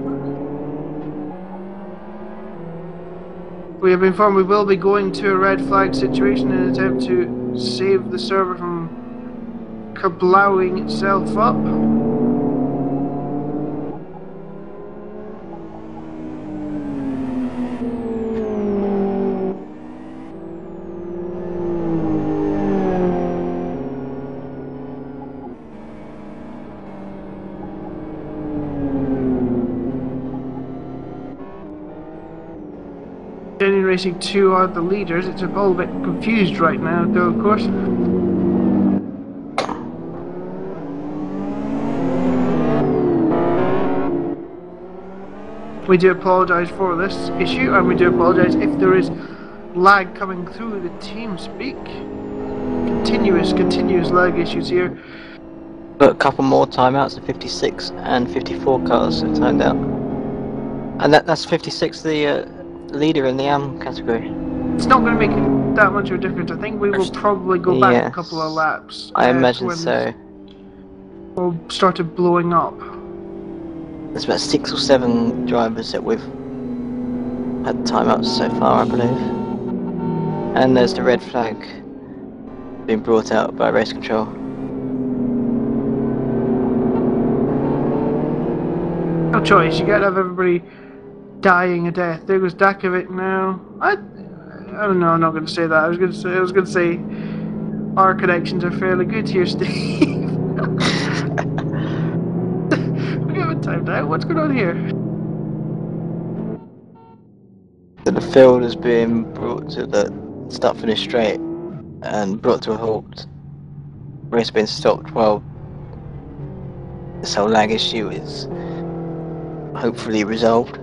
We have been informed we will be going to a red flag situation in an attempt to save the server from kablowing itself up. Genuine Racing 2 are the leaders. It's all a bit confused right now, though, of course. We do apologise for this issue, and we do apologise if there is lag coming through the TeamSpeak. Continuous lag issues here. Got a couple more timeouts, 56 and 54 cars have timed out. And that's 56 the leader in the AM category. It's not going to make that much of a difference. I think we will probably go back a couple of laps. I imagine so. Or started blowing up. There's about 6 or 7 drivers that we've had timeouts so far, I believe. And there's the red flag being brought out by race control. No choice, you gotta have everybody dying a death. There goes Dakovic now. I don't know, I'm not gonna say that. I was gonna say our connections are fairly good here, Steve. We haven't timed out. What's going on here? So the field is being brought to the start finish straight and brought to a halt. Race being stopped while this whole lag issue is hopefully resolved.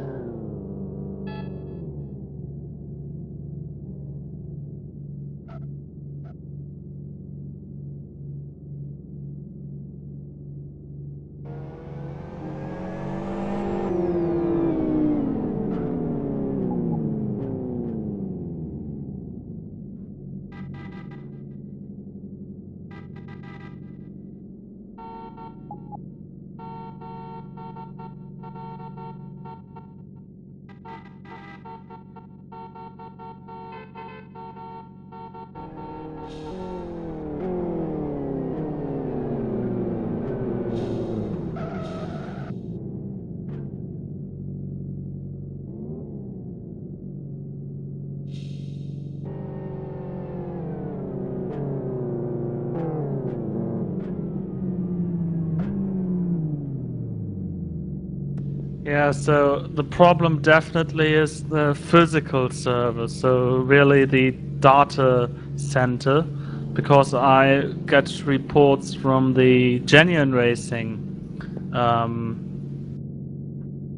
Yeah, so the problem definitely is the physical server, so really the data center, because I get reports from the Genuine Racing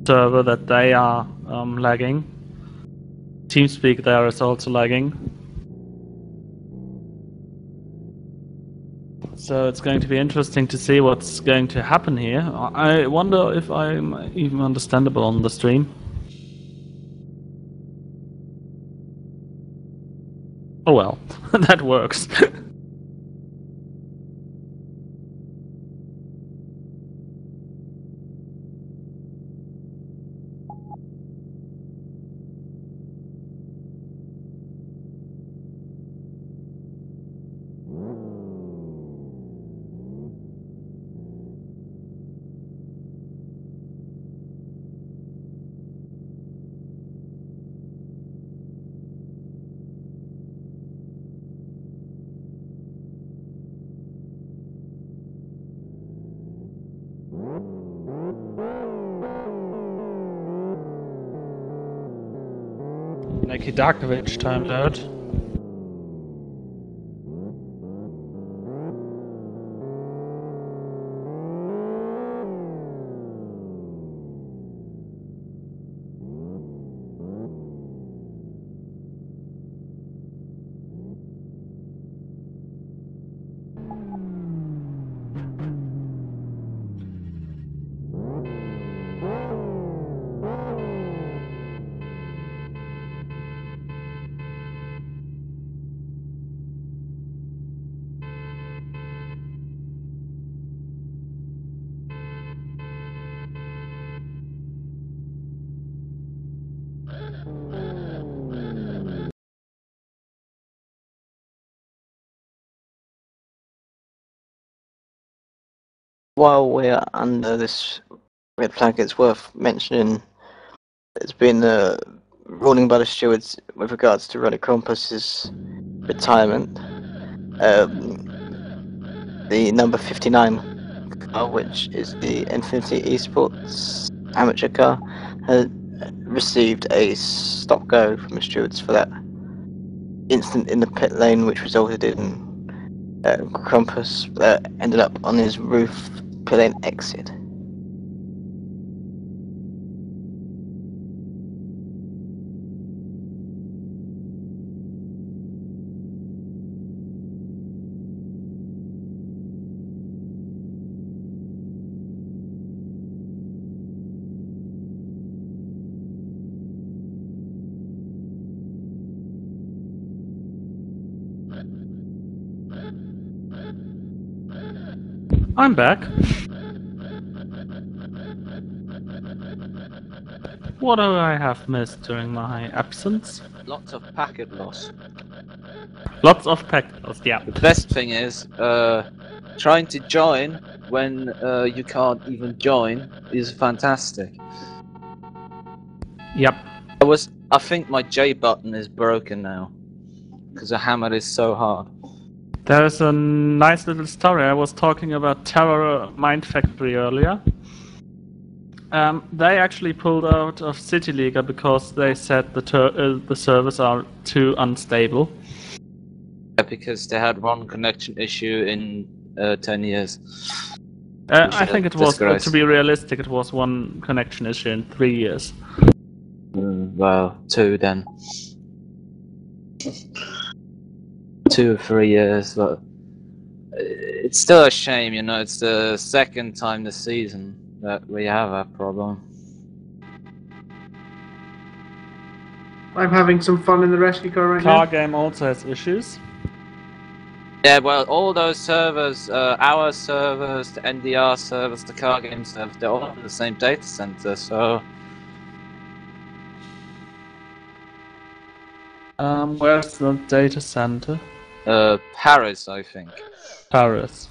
server that they are lagging. TeamSpeak there is also lagging. So it's going to be interesting to see what's going to happen here. I wonder if I'm even understandable on the stream. Oh well, that works. Neki Darkovic timed out. While we're under this red flag, it's worth mentioning there's been a ruling by the stewards with regards to Ronnie Compass's retirement. The number 59 car, which is the Infinity Esports amateur car, has received a stop go from the stewards for that incident in the pit lane, which resulted in Compass ended up on his roof pit lane exit. I'm back. What do I have missed during my absence? Lots of packet loss. Lots of packets, yeah. The best thing is, trying to join when you can't even join is fantastic. Yep. I think my J button is broken now because I hammered it so hard. There's a nice little story. I was talking about Terror Mind Factory earlier. They actually pulled out of CityLeaguer because they said the servers are too unstable. Yeah, because they had one connection issue in 10 years. I think it was, to be realistic, it was one connection issue in 3 years. Well, 2 then. 2 or 3 years, but it's still a shame, you know, it's the second time this season that we have a problem. I'm having some fun in the rescue car right Car now. game also has issues. Yeah, well, all those servers, our servers, the NDR servers, the car game servers, they're all in the same data center, so... Where's the data center? Paris, I think. Paris.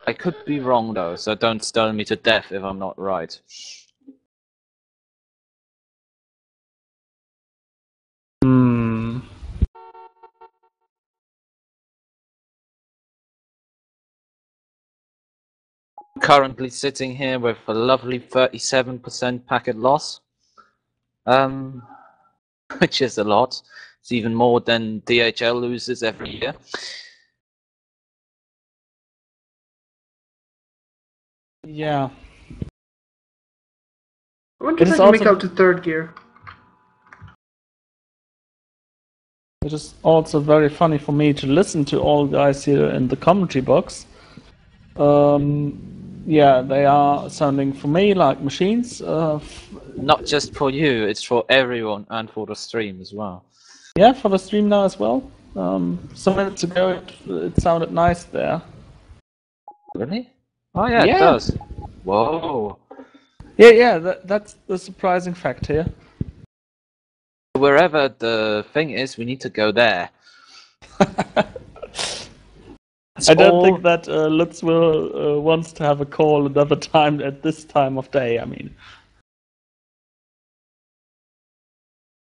I could be wrong though, so don't stone me to death if I'm not right. Currently sitting here with a lovely 37% packet loss. Which is a lot. It's even more than DHL loses every year. Yeah. I wonder if I can make out to third gear. It is also very funny for me to listen to all guys here in the commentary box. Yeah, they are sounding for me like machines. Not just for you, it's for everyone and for the stream as well. Yeah, for the stream now as well. Some minutes ago it sounded nice there. Really? Oh yeah, it does. Whoa. Yeah, that's the surprising fact here. Wherever the thing is, we need to go there. I don't think that Lutz will wants to have a call another time at this time of day. I mean,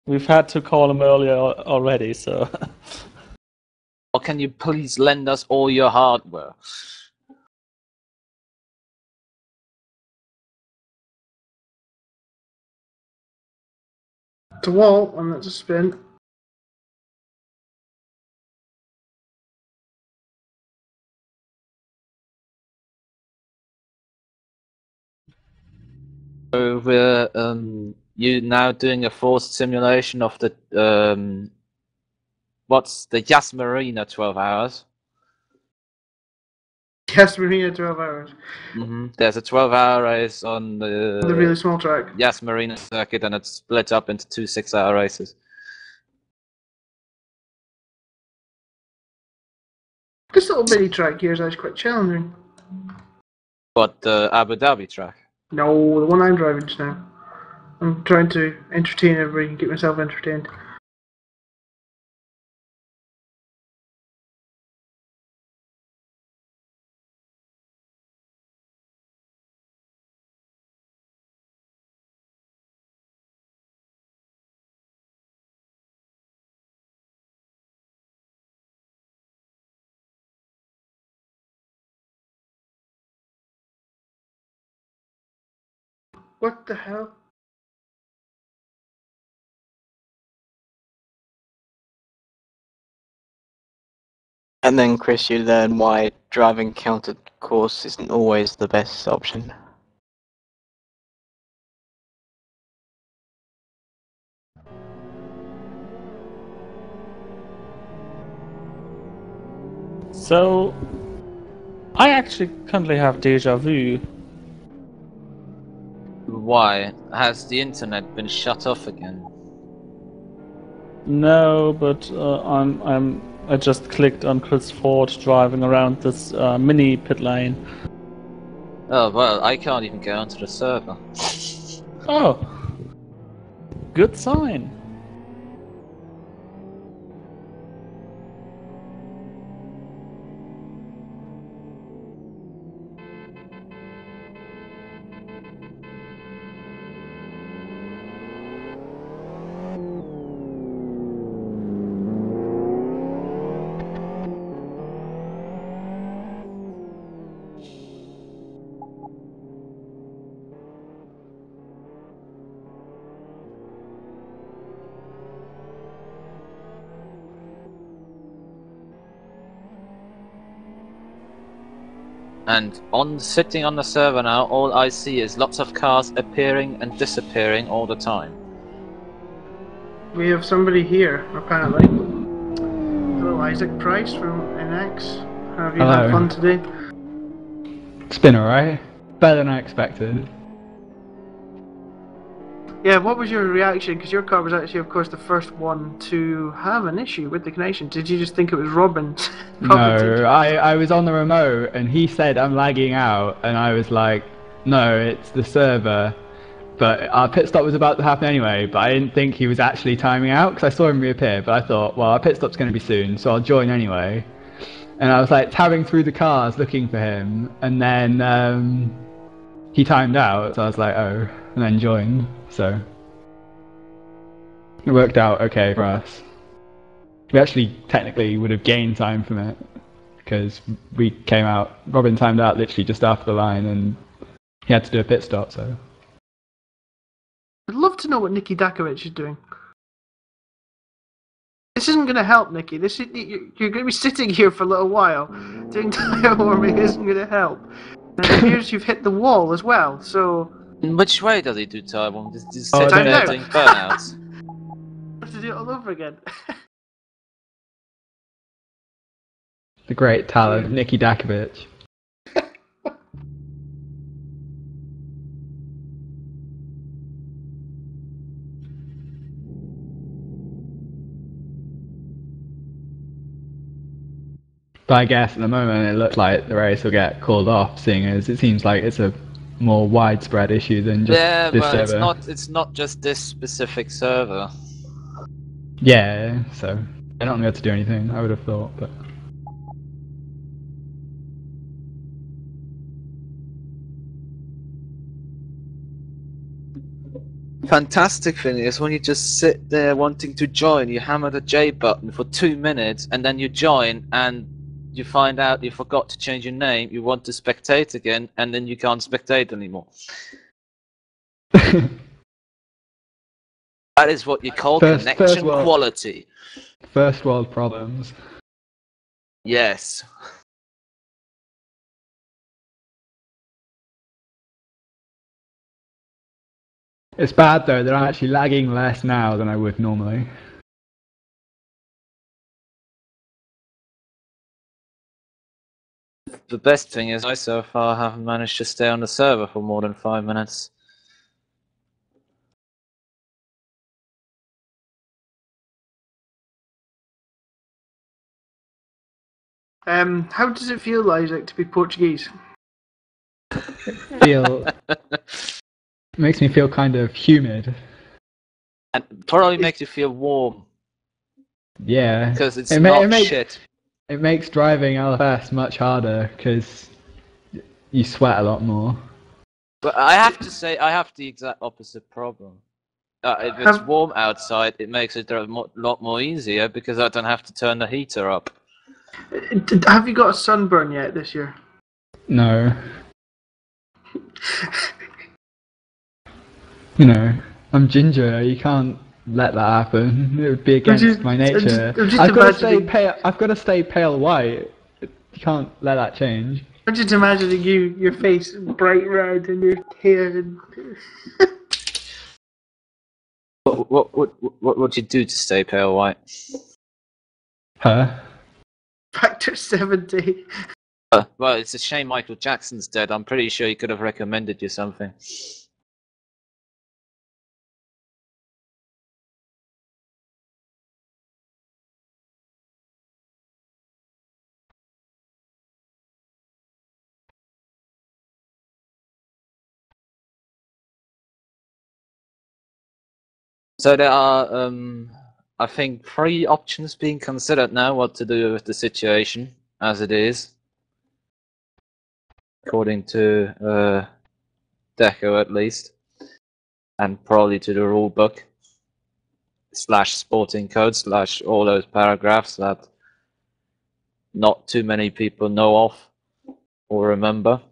we've had to call him earlier already, so. Or can you please lend us all your hardware? To wall, and that's a spin. So we're you now doing a forced simulation of the what's the Yas Marina 12 hours? Yas Marina 12 hours. There's a 12-hour race on the really small track. Yas Marina circuit, and it's split up into 2 6-hour races. This little mini track here is actually quite challenging. What, the Abu Dhabi track? No, the one I'm driving just now. I'm trying to entertain everybody and keep myself entertained. What the hell? And then, Chris, you learn why driving counter course isn't always the best option. So, I actually currently have deja vu. Why? Has the internet been shut off again? No, but I just clicked on Chris Ford driving around this mini pit lane. Oh, well, I can't even get onto the server. Oh, good sign. And sitting on the server now, all I see is lots of cars appearing and disappearing all the time. We have somebody here, apparently. Hello, Isaac Price from NX. How have you had fun today? It's been alright. Better than I expected. Yeah, what was your reaction? Because your car was actually, of course, the first one to have an issue with the connection. Did you just think it was Robin's property? No, I was on the remote and he said I'm lagging out and I was like, no, it's the server. But our pit stop was about to happen anyway, but I didn't think he was actually timing out because I saw him reappear, but I thought, well, our pit stop's going to be soon, so I'll join anyway. And I was like tabbing through the cars looking for him, and then he timed out, so I was like, oh, and then joined, so it worked out okay for us. We actually technically would have gained time from it, because we came out, Robin timed out literally just after the line, and he had to do a pit stop, so... I'd love to know what Nikki Dakovic is doing. This isn't going to help, Nikki. You're going to be sitting here for a little while. Doing tire warming isn't going to help. And it appears you've hit the wall as well, so... In which way does he do tire warming? Does he Oh, sit I don't there know. doing burnouts? I have to do it all over again. The great talent, Nikki Dakovic. But I guess at the moment it looks like the race will get called off, seeing as it seems like it's a more widespread issue than just this well, server. it's not just this specific server. Yeah, so they're not going to be able to do anything, I would have thought, but... Fantastic thing is when you just sit there wanting to join, you hammer the J button for 2 minutes and then you join and you find out you forgot to change your name, you want to spectate again and then you can't spectate anymore. That is what you call connection quality. First world problems. Yes. It's bad though that I'm actually lagging less now than I would normally. The best thing is I so far haven't managed to stay on the server for more than 5 minutes. How does it feel, Isaac, to be Portuguese? Makes me feel kind of humid. And probably makes you feel warm. Yeah. Because it's not shit. It makes driving LFS much harder because you sweat a lot more. But I have to say, I have the exact opposite problem. If it's warm outside, it makes it a lot more easier because I don't have to turn the heater up. Have you got a sunburn yet this year? No. You know, I'm ginger. You can't let that happen. It would be against my nature. I'm just I've got to stay imagining. pale. I've got to stay pale white. You can't let that change. I'm just imagining your face bright red and your hair. And... What would you do to stay pale white? Huh? Factor 70. Well, it's a shame Michael Jackson's dead. I'm pretty sure he could have recommended you something. So there are, I think, 3 options being considered now what to do with the situation as it is, according to Deco at least, and probably to the rule book / sporting code / all those paragraphs that not too many people know of or remember.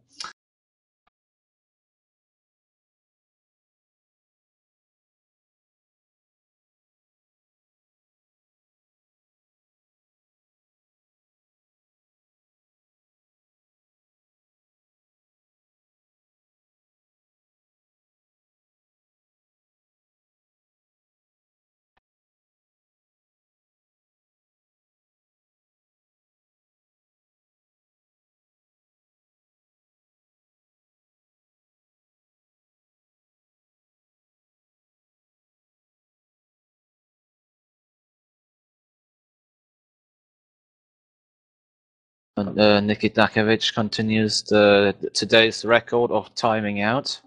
And Niki Dakovic continues today's record of timing out.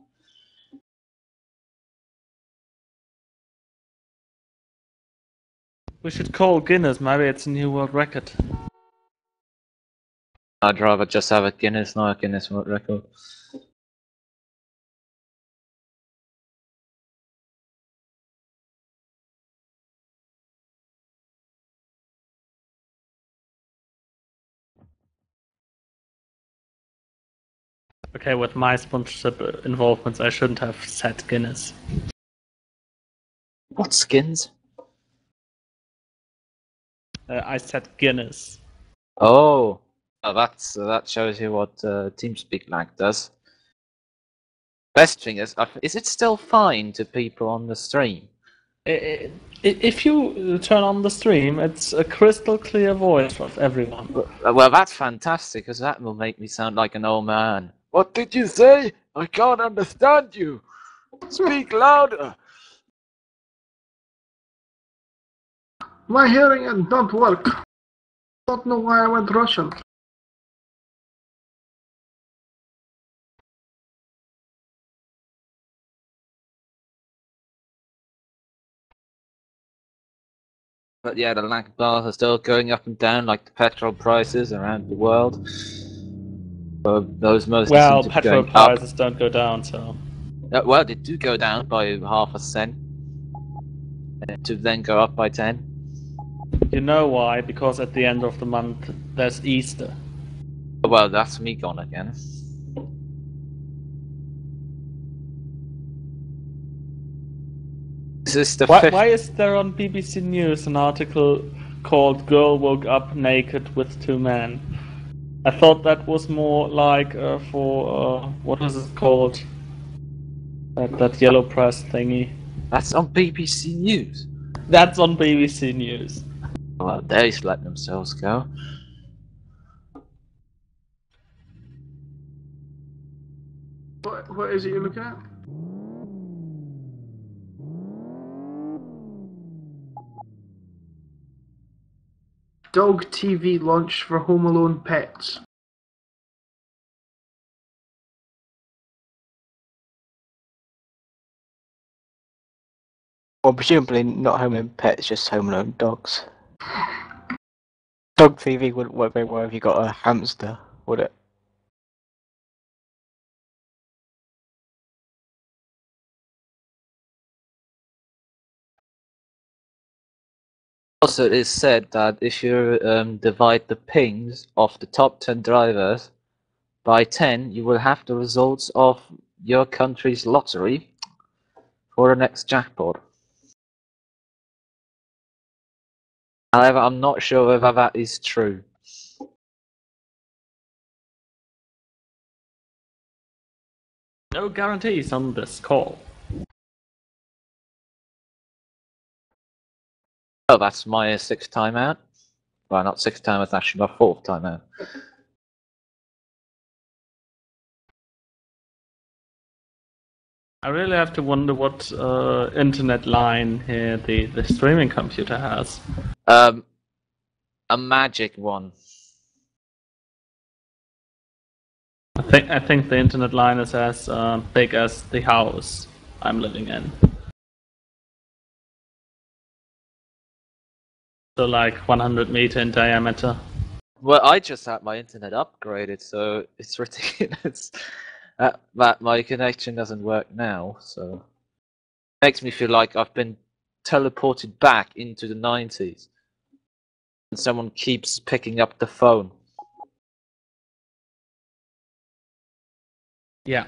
We should call Guinness, maybe it's a new world record. I'd rather just have a Guinness, not a Guinness World Record. Okay, with my sponsorship involvements, I shouldn't have said Guinness. What skins? I said Guinness. Oh, that shows you what TeamSpeak lag does. Best thing is it still fine to people on the stream? If you turn on the stream, it's a crystal clear voice of everyone. Well, that's fantastic, because that will make me sound like an old man. What did you say? I can't understand you. Speak louder. My hearing aid don't work. Don't know why I went Russian. But yeah, the lag bars are still going up and down like the petrol prices around the world. Those mostly Well, seem to be petrol going up. prices don't go down, so... Well, they do go down by half a cent. To then go up by 10. You know why? Because at the end of the month, there's Easter. Well, that's me gone again. This is the Why is there on BBC News an article called "Girl Woke Up Naked with 2 Men"? I thought that was more like for what is it called? That yellow press thingy. That's on BBC News. That's on BBC News. Well, they just let themselves go. What is it you're looking at? Dog TV launched for Home Alone pets. Well, presumably not Home Alone pets, just Home Alone dogs. Dog TV wouldn't work very well if you got a hamster, would it? Also, it is said that if you divide the pings of the top 10 drivers by 10, you will have the results of your country's lottery for the next jackpot. However, I'm not sure whether that is true. No guarantees on this call. Oh, that's my 6th time out. Well, not 6th time, it's actually my 4th time out. I really have to wonder what internet line here the streaming computer has. A magic one. I think the internet line is as big as the house I'm living in. So like 100 meter in diameter. Well, I just had my internet upgraded, so it's ridiculous that my connection doesn't work now. So it makes me feel like I've been teleported back into the 90s. And someone keeps picking up the phone. Yeah.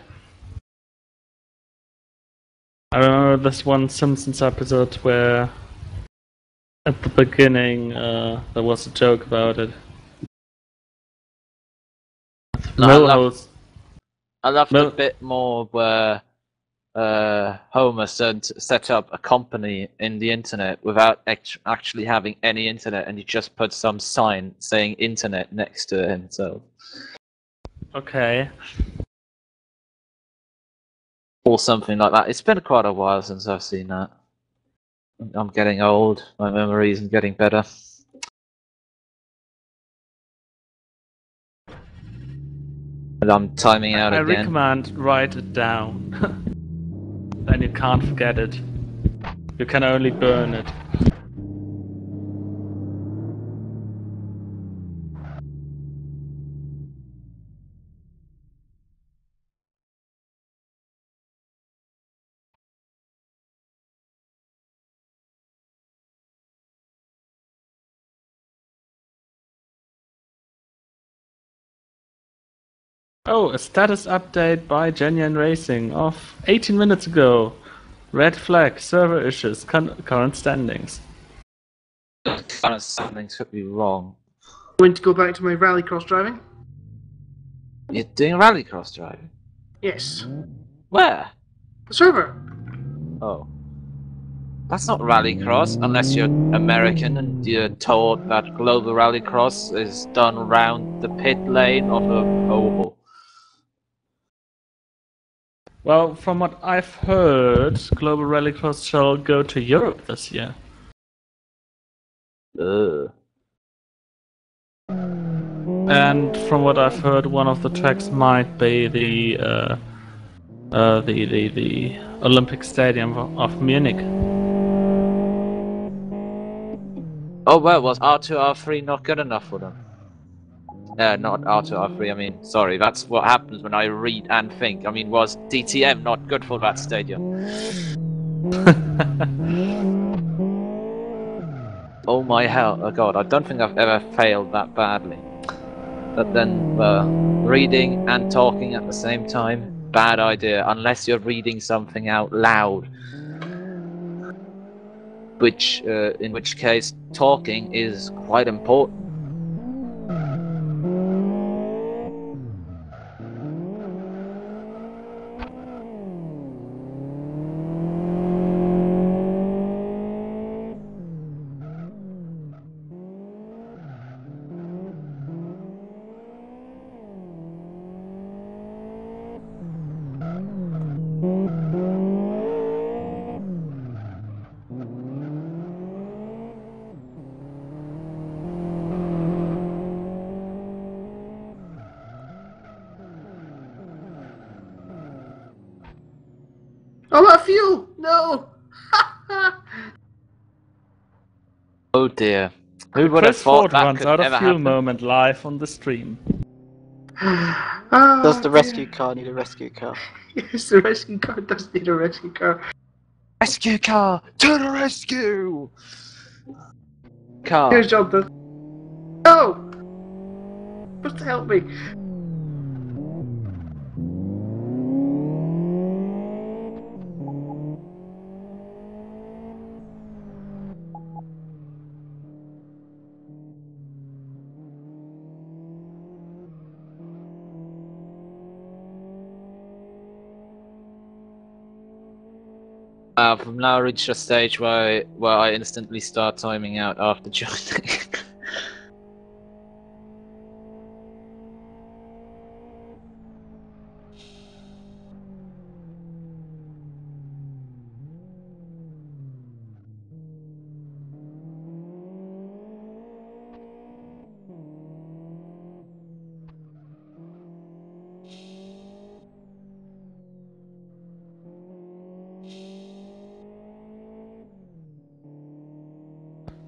I remember this one Simpsons episode where at the beginning there was a joke about it. I loved a bit more where Homer set up a company in the internet without actually having any internet, and he just put some sign saying internet next to himself. Okay. Or something like that. It's been quite a while since I've seen that. I'm getting old. My memory isn't getting better. And I'm timing out again. I recommend write it down. Then you can't forget it. You can only burn it. Oh, a status update by Genuine Racing of 18 minutes ago. Red flag, server issues, current standings. Current standings could be wrong. Going to go back to my rallycross driving? You're doing rallycross driving? Yes. Where? The server. Oh. That's not rallycross, unless you're American and you're told that global rallycross is done around the pit lane of a oval. Well, from what I've heard, Global Rallycross shall go to Europe this year. And from what I've heard, one of the tracks might be the Olympic Stadium of Munich. Oh well, was R2, R3 not good enough for them? Not R2, R3, I mean, sorry, that's what happens when I read and think. I mean, was DTM not good for that stadium? Oh my hell, oh god, I don't think I've ever failed that badly. But then, reading and talking at the same time, bad idea, unless you're reading something out loud. In which case, talking is quite important. I'm out of fuel! No! Oh dear. Who would have Chris thought Ford that runs could out of ever fuel happen? moment live on the stream. Does the rescue car need a rescue car? Yes, the rescue car does need a rescue car. Rescue car! To the rescue! Car. Here's Jonathan. No! Supposed to help me. From now I reached a stage where I instantly start timing out after joining.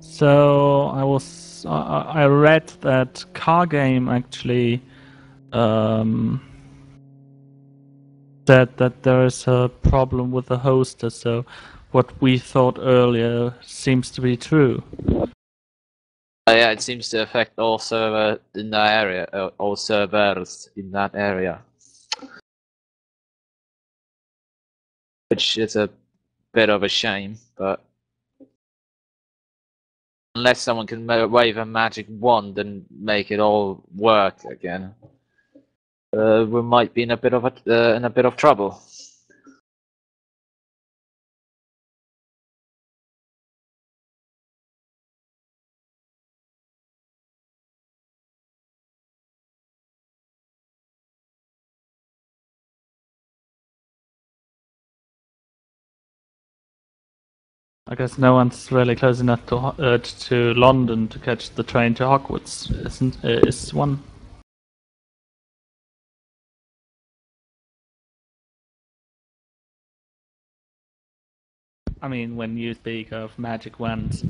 So I read that Car Game actually said that there is a problem with the hoster. So what we thought earlier seems to be true. Yeah, it seems to affect all server in that area, all servers in that area, which is a bit of a shame. But unless someone can wave a magic wand and make it all work again, we might be in a bit of trouble. I guess no one's really close enough to London to catch the train to Hogwarts, is one. I mean, when you speak of magic wands.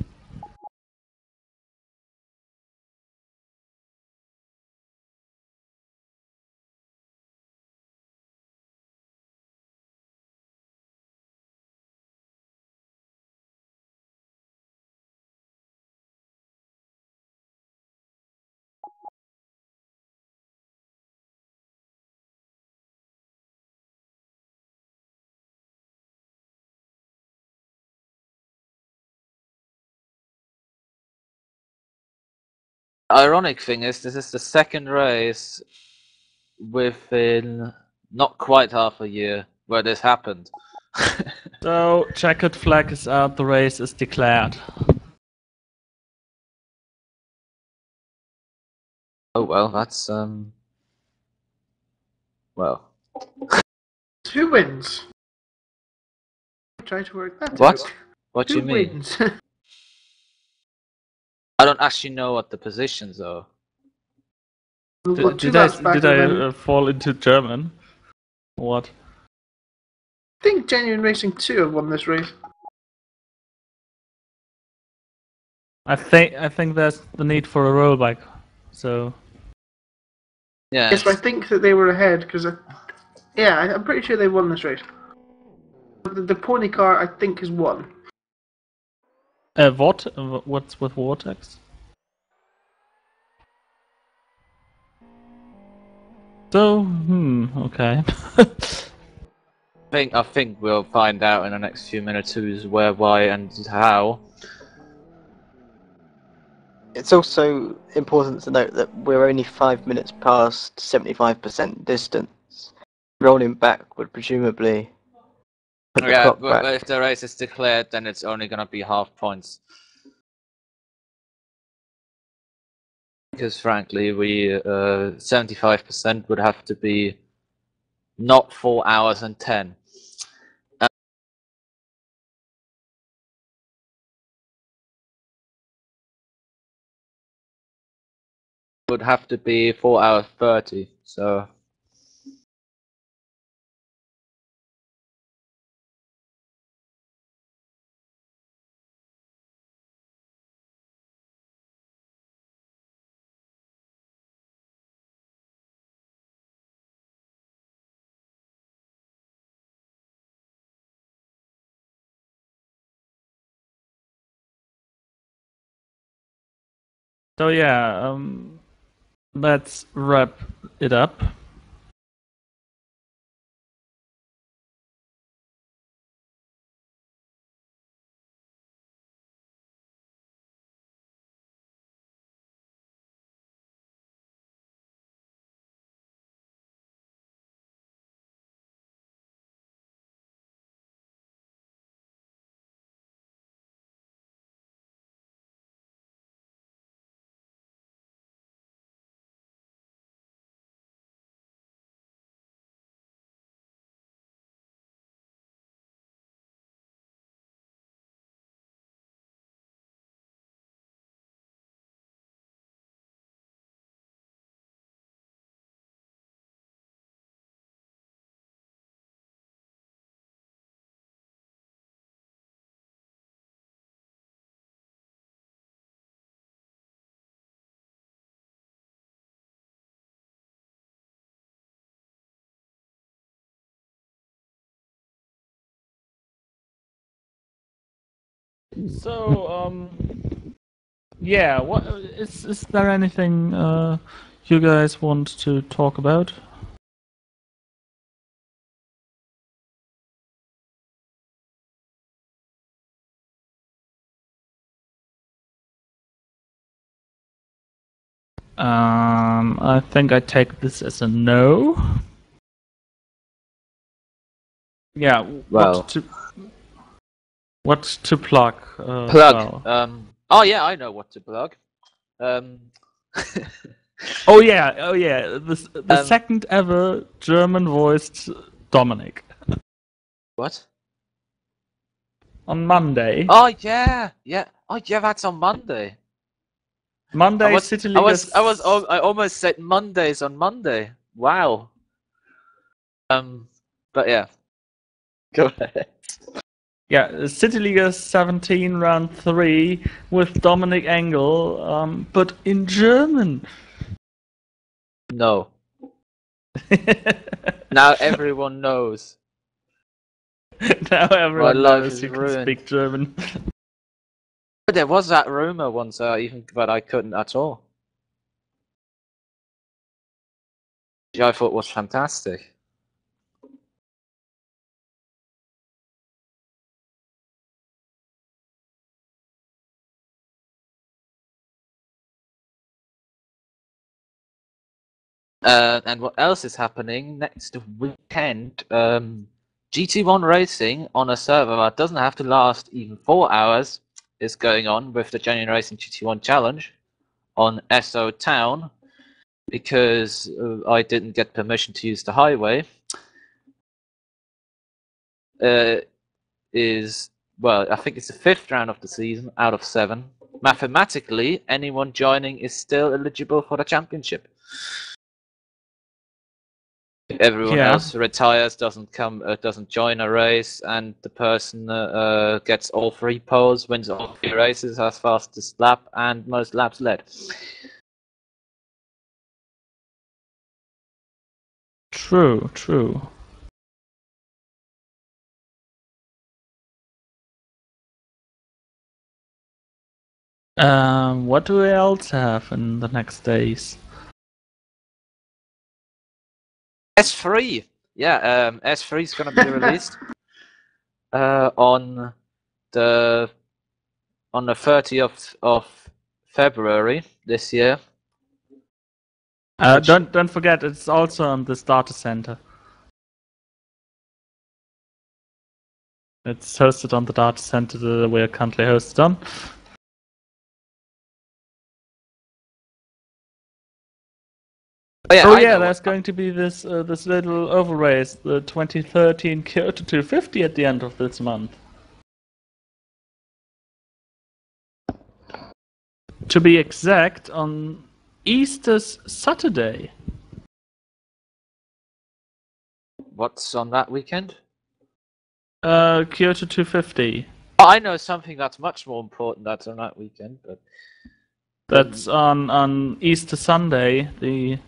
Ironic thing is, this is the second race within not quite half a year where this happened. So, checkered flag is out, the race is declared. Oh well, that's well. Who wins? Try to work that What? out. What do Who you mean? wins? I don't actually know what the positions are. We've got two Did I laps back and then fall into German? What? I think Genuine Racing 2 have won this race. I think there's the need for a rollback. So Yeah. Yes, I think that they were ahead because, I'm pretty sure they won this race. The pony car, I think, has won. what's with Vortex? So, okay. I think we'll find out in the next few minutes who's where, why, and how. It's also important to note that we're only 5 minutes past 75% distance. Rolling back would presumably put the Yeah, clock but back. if the race is declared, then it's only gonna be half points. Because frankly, we 75% would have to be not 4 hours and 10. Would have to be 4 hours 30. So So yeah, let's wrap it up. So, yeah, what is there anything you guys want to talk about? I think I take this as a no. Yeah, Well. what to plug? Plug. Well. Oh yeah, I know what to plug. Oh yeah. The second ever German voiced Dominik. What? On Monday. Oh yeah. Oh yeah, that's on Monday. Monday City League. I almost said Mondays on Monday. Wow. But yeah. Go ahead. Yeah, City League 17 round 3 with Dominik Engel, but in German. No. Now everyone knows. Now everyone knows you can ruined. speak German. But there was that rumor once, but I couldn't at all. Which I thought was fantastic. And what else is happening next weekend? GT1 racing on a server that doesn't have to last even 4 hours is going on with the Genuine Racing GT1 Challenge on SO Town, because I didn't get permission to use the highway. Well, I think it's the 5th round of the season out of 7. Mathematically, anyone joining is still eligible for the championship. If everyone else retires, doesn't join a race, and the person gets all 3 poles, wins all 3 races, has fastest lap and most laps led. True. What do we else have in the next days? S3, yeah, S3 is gonna be released on the 30th of February this year. Don't forget, it's also on this data center. It's hosted on the data center that we're currently hosted on. There's going to be this little oval race, the 2013 Kyoto 250 at the end of this month. To be exact, on Easter's Saturday. What's on that weekend? Kyoto 250. Oh, I know something that's much more important that's on that weekend, but that's on Easter Sunday, the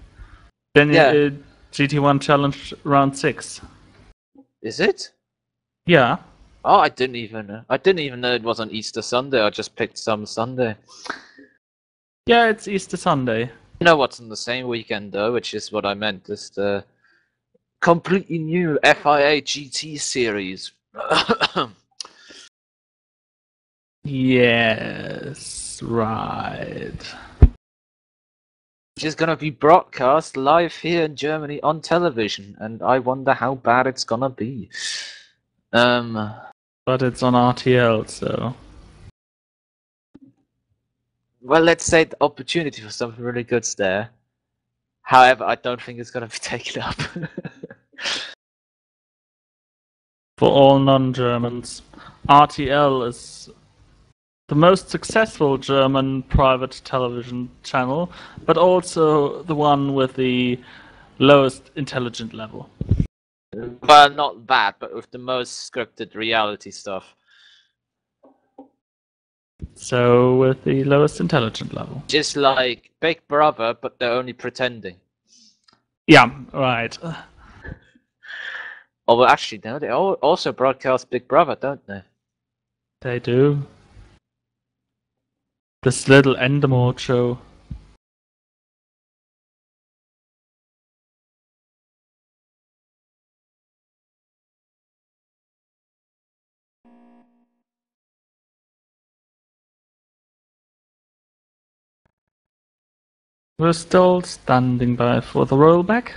GT1 Challenge Round 6. Is it? Yeah. Oh, I didn't even know it was on Easter Sunday. I just picked some Sunday. Yeah, it's Easter Sunday. You know what's on the same weekend though, which is what I meant, is the completely new FIA GT series. Yes, right. Which is gonna be broadcast live here in Germany on television, and I wonder how bad it's gonna be. But it's on RTL, so. Well, let's say the opportunity for something really good's there. However, I don't think it's gonna be taken up. For all non-Germans, RTL is the most successful German private television channel, but also the one with the lowest intelligent level. Well, not that, but with the most scripted reality stuff. So, with the lowest intelligent level. Just like Big Brother, but they're only pretending. Yeah, right. Oh, well, actually, no, they also broadcast Big Brother, don't they? They do. This little Endemol show. We're still standing by for the rollback.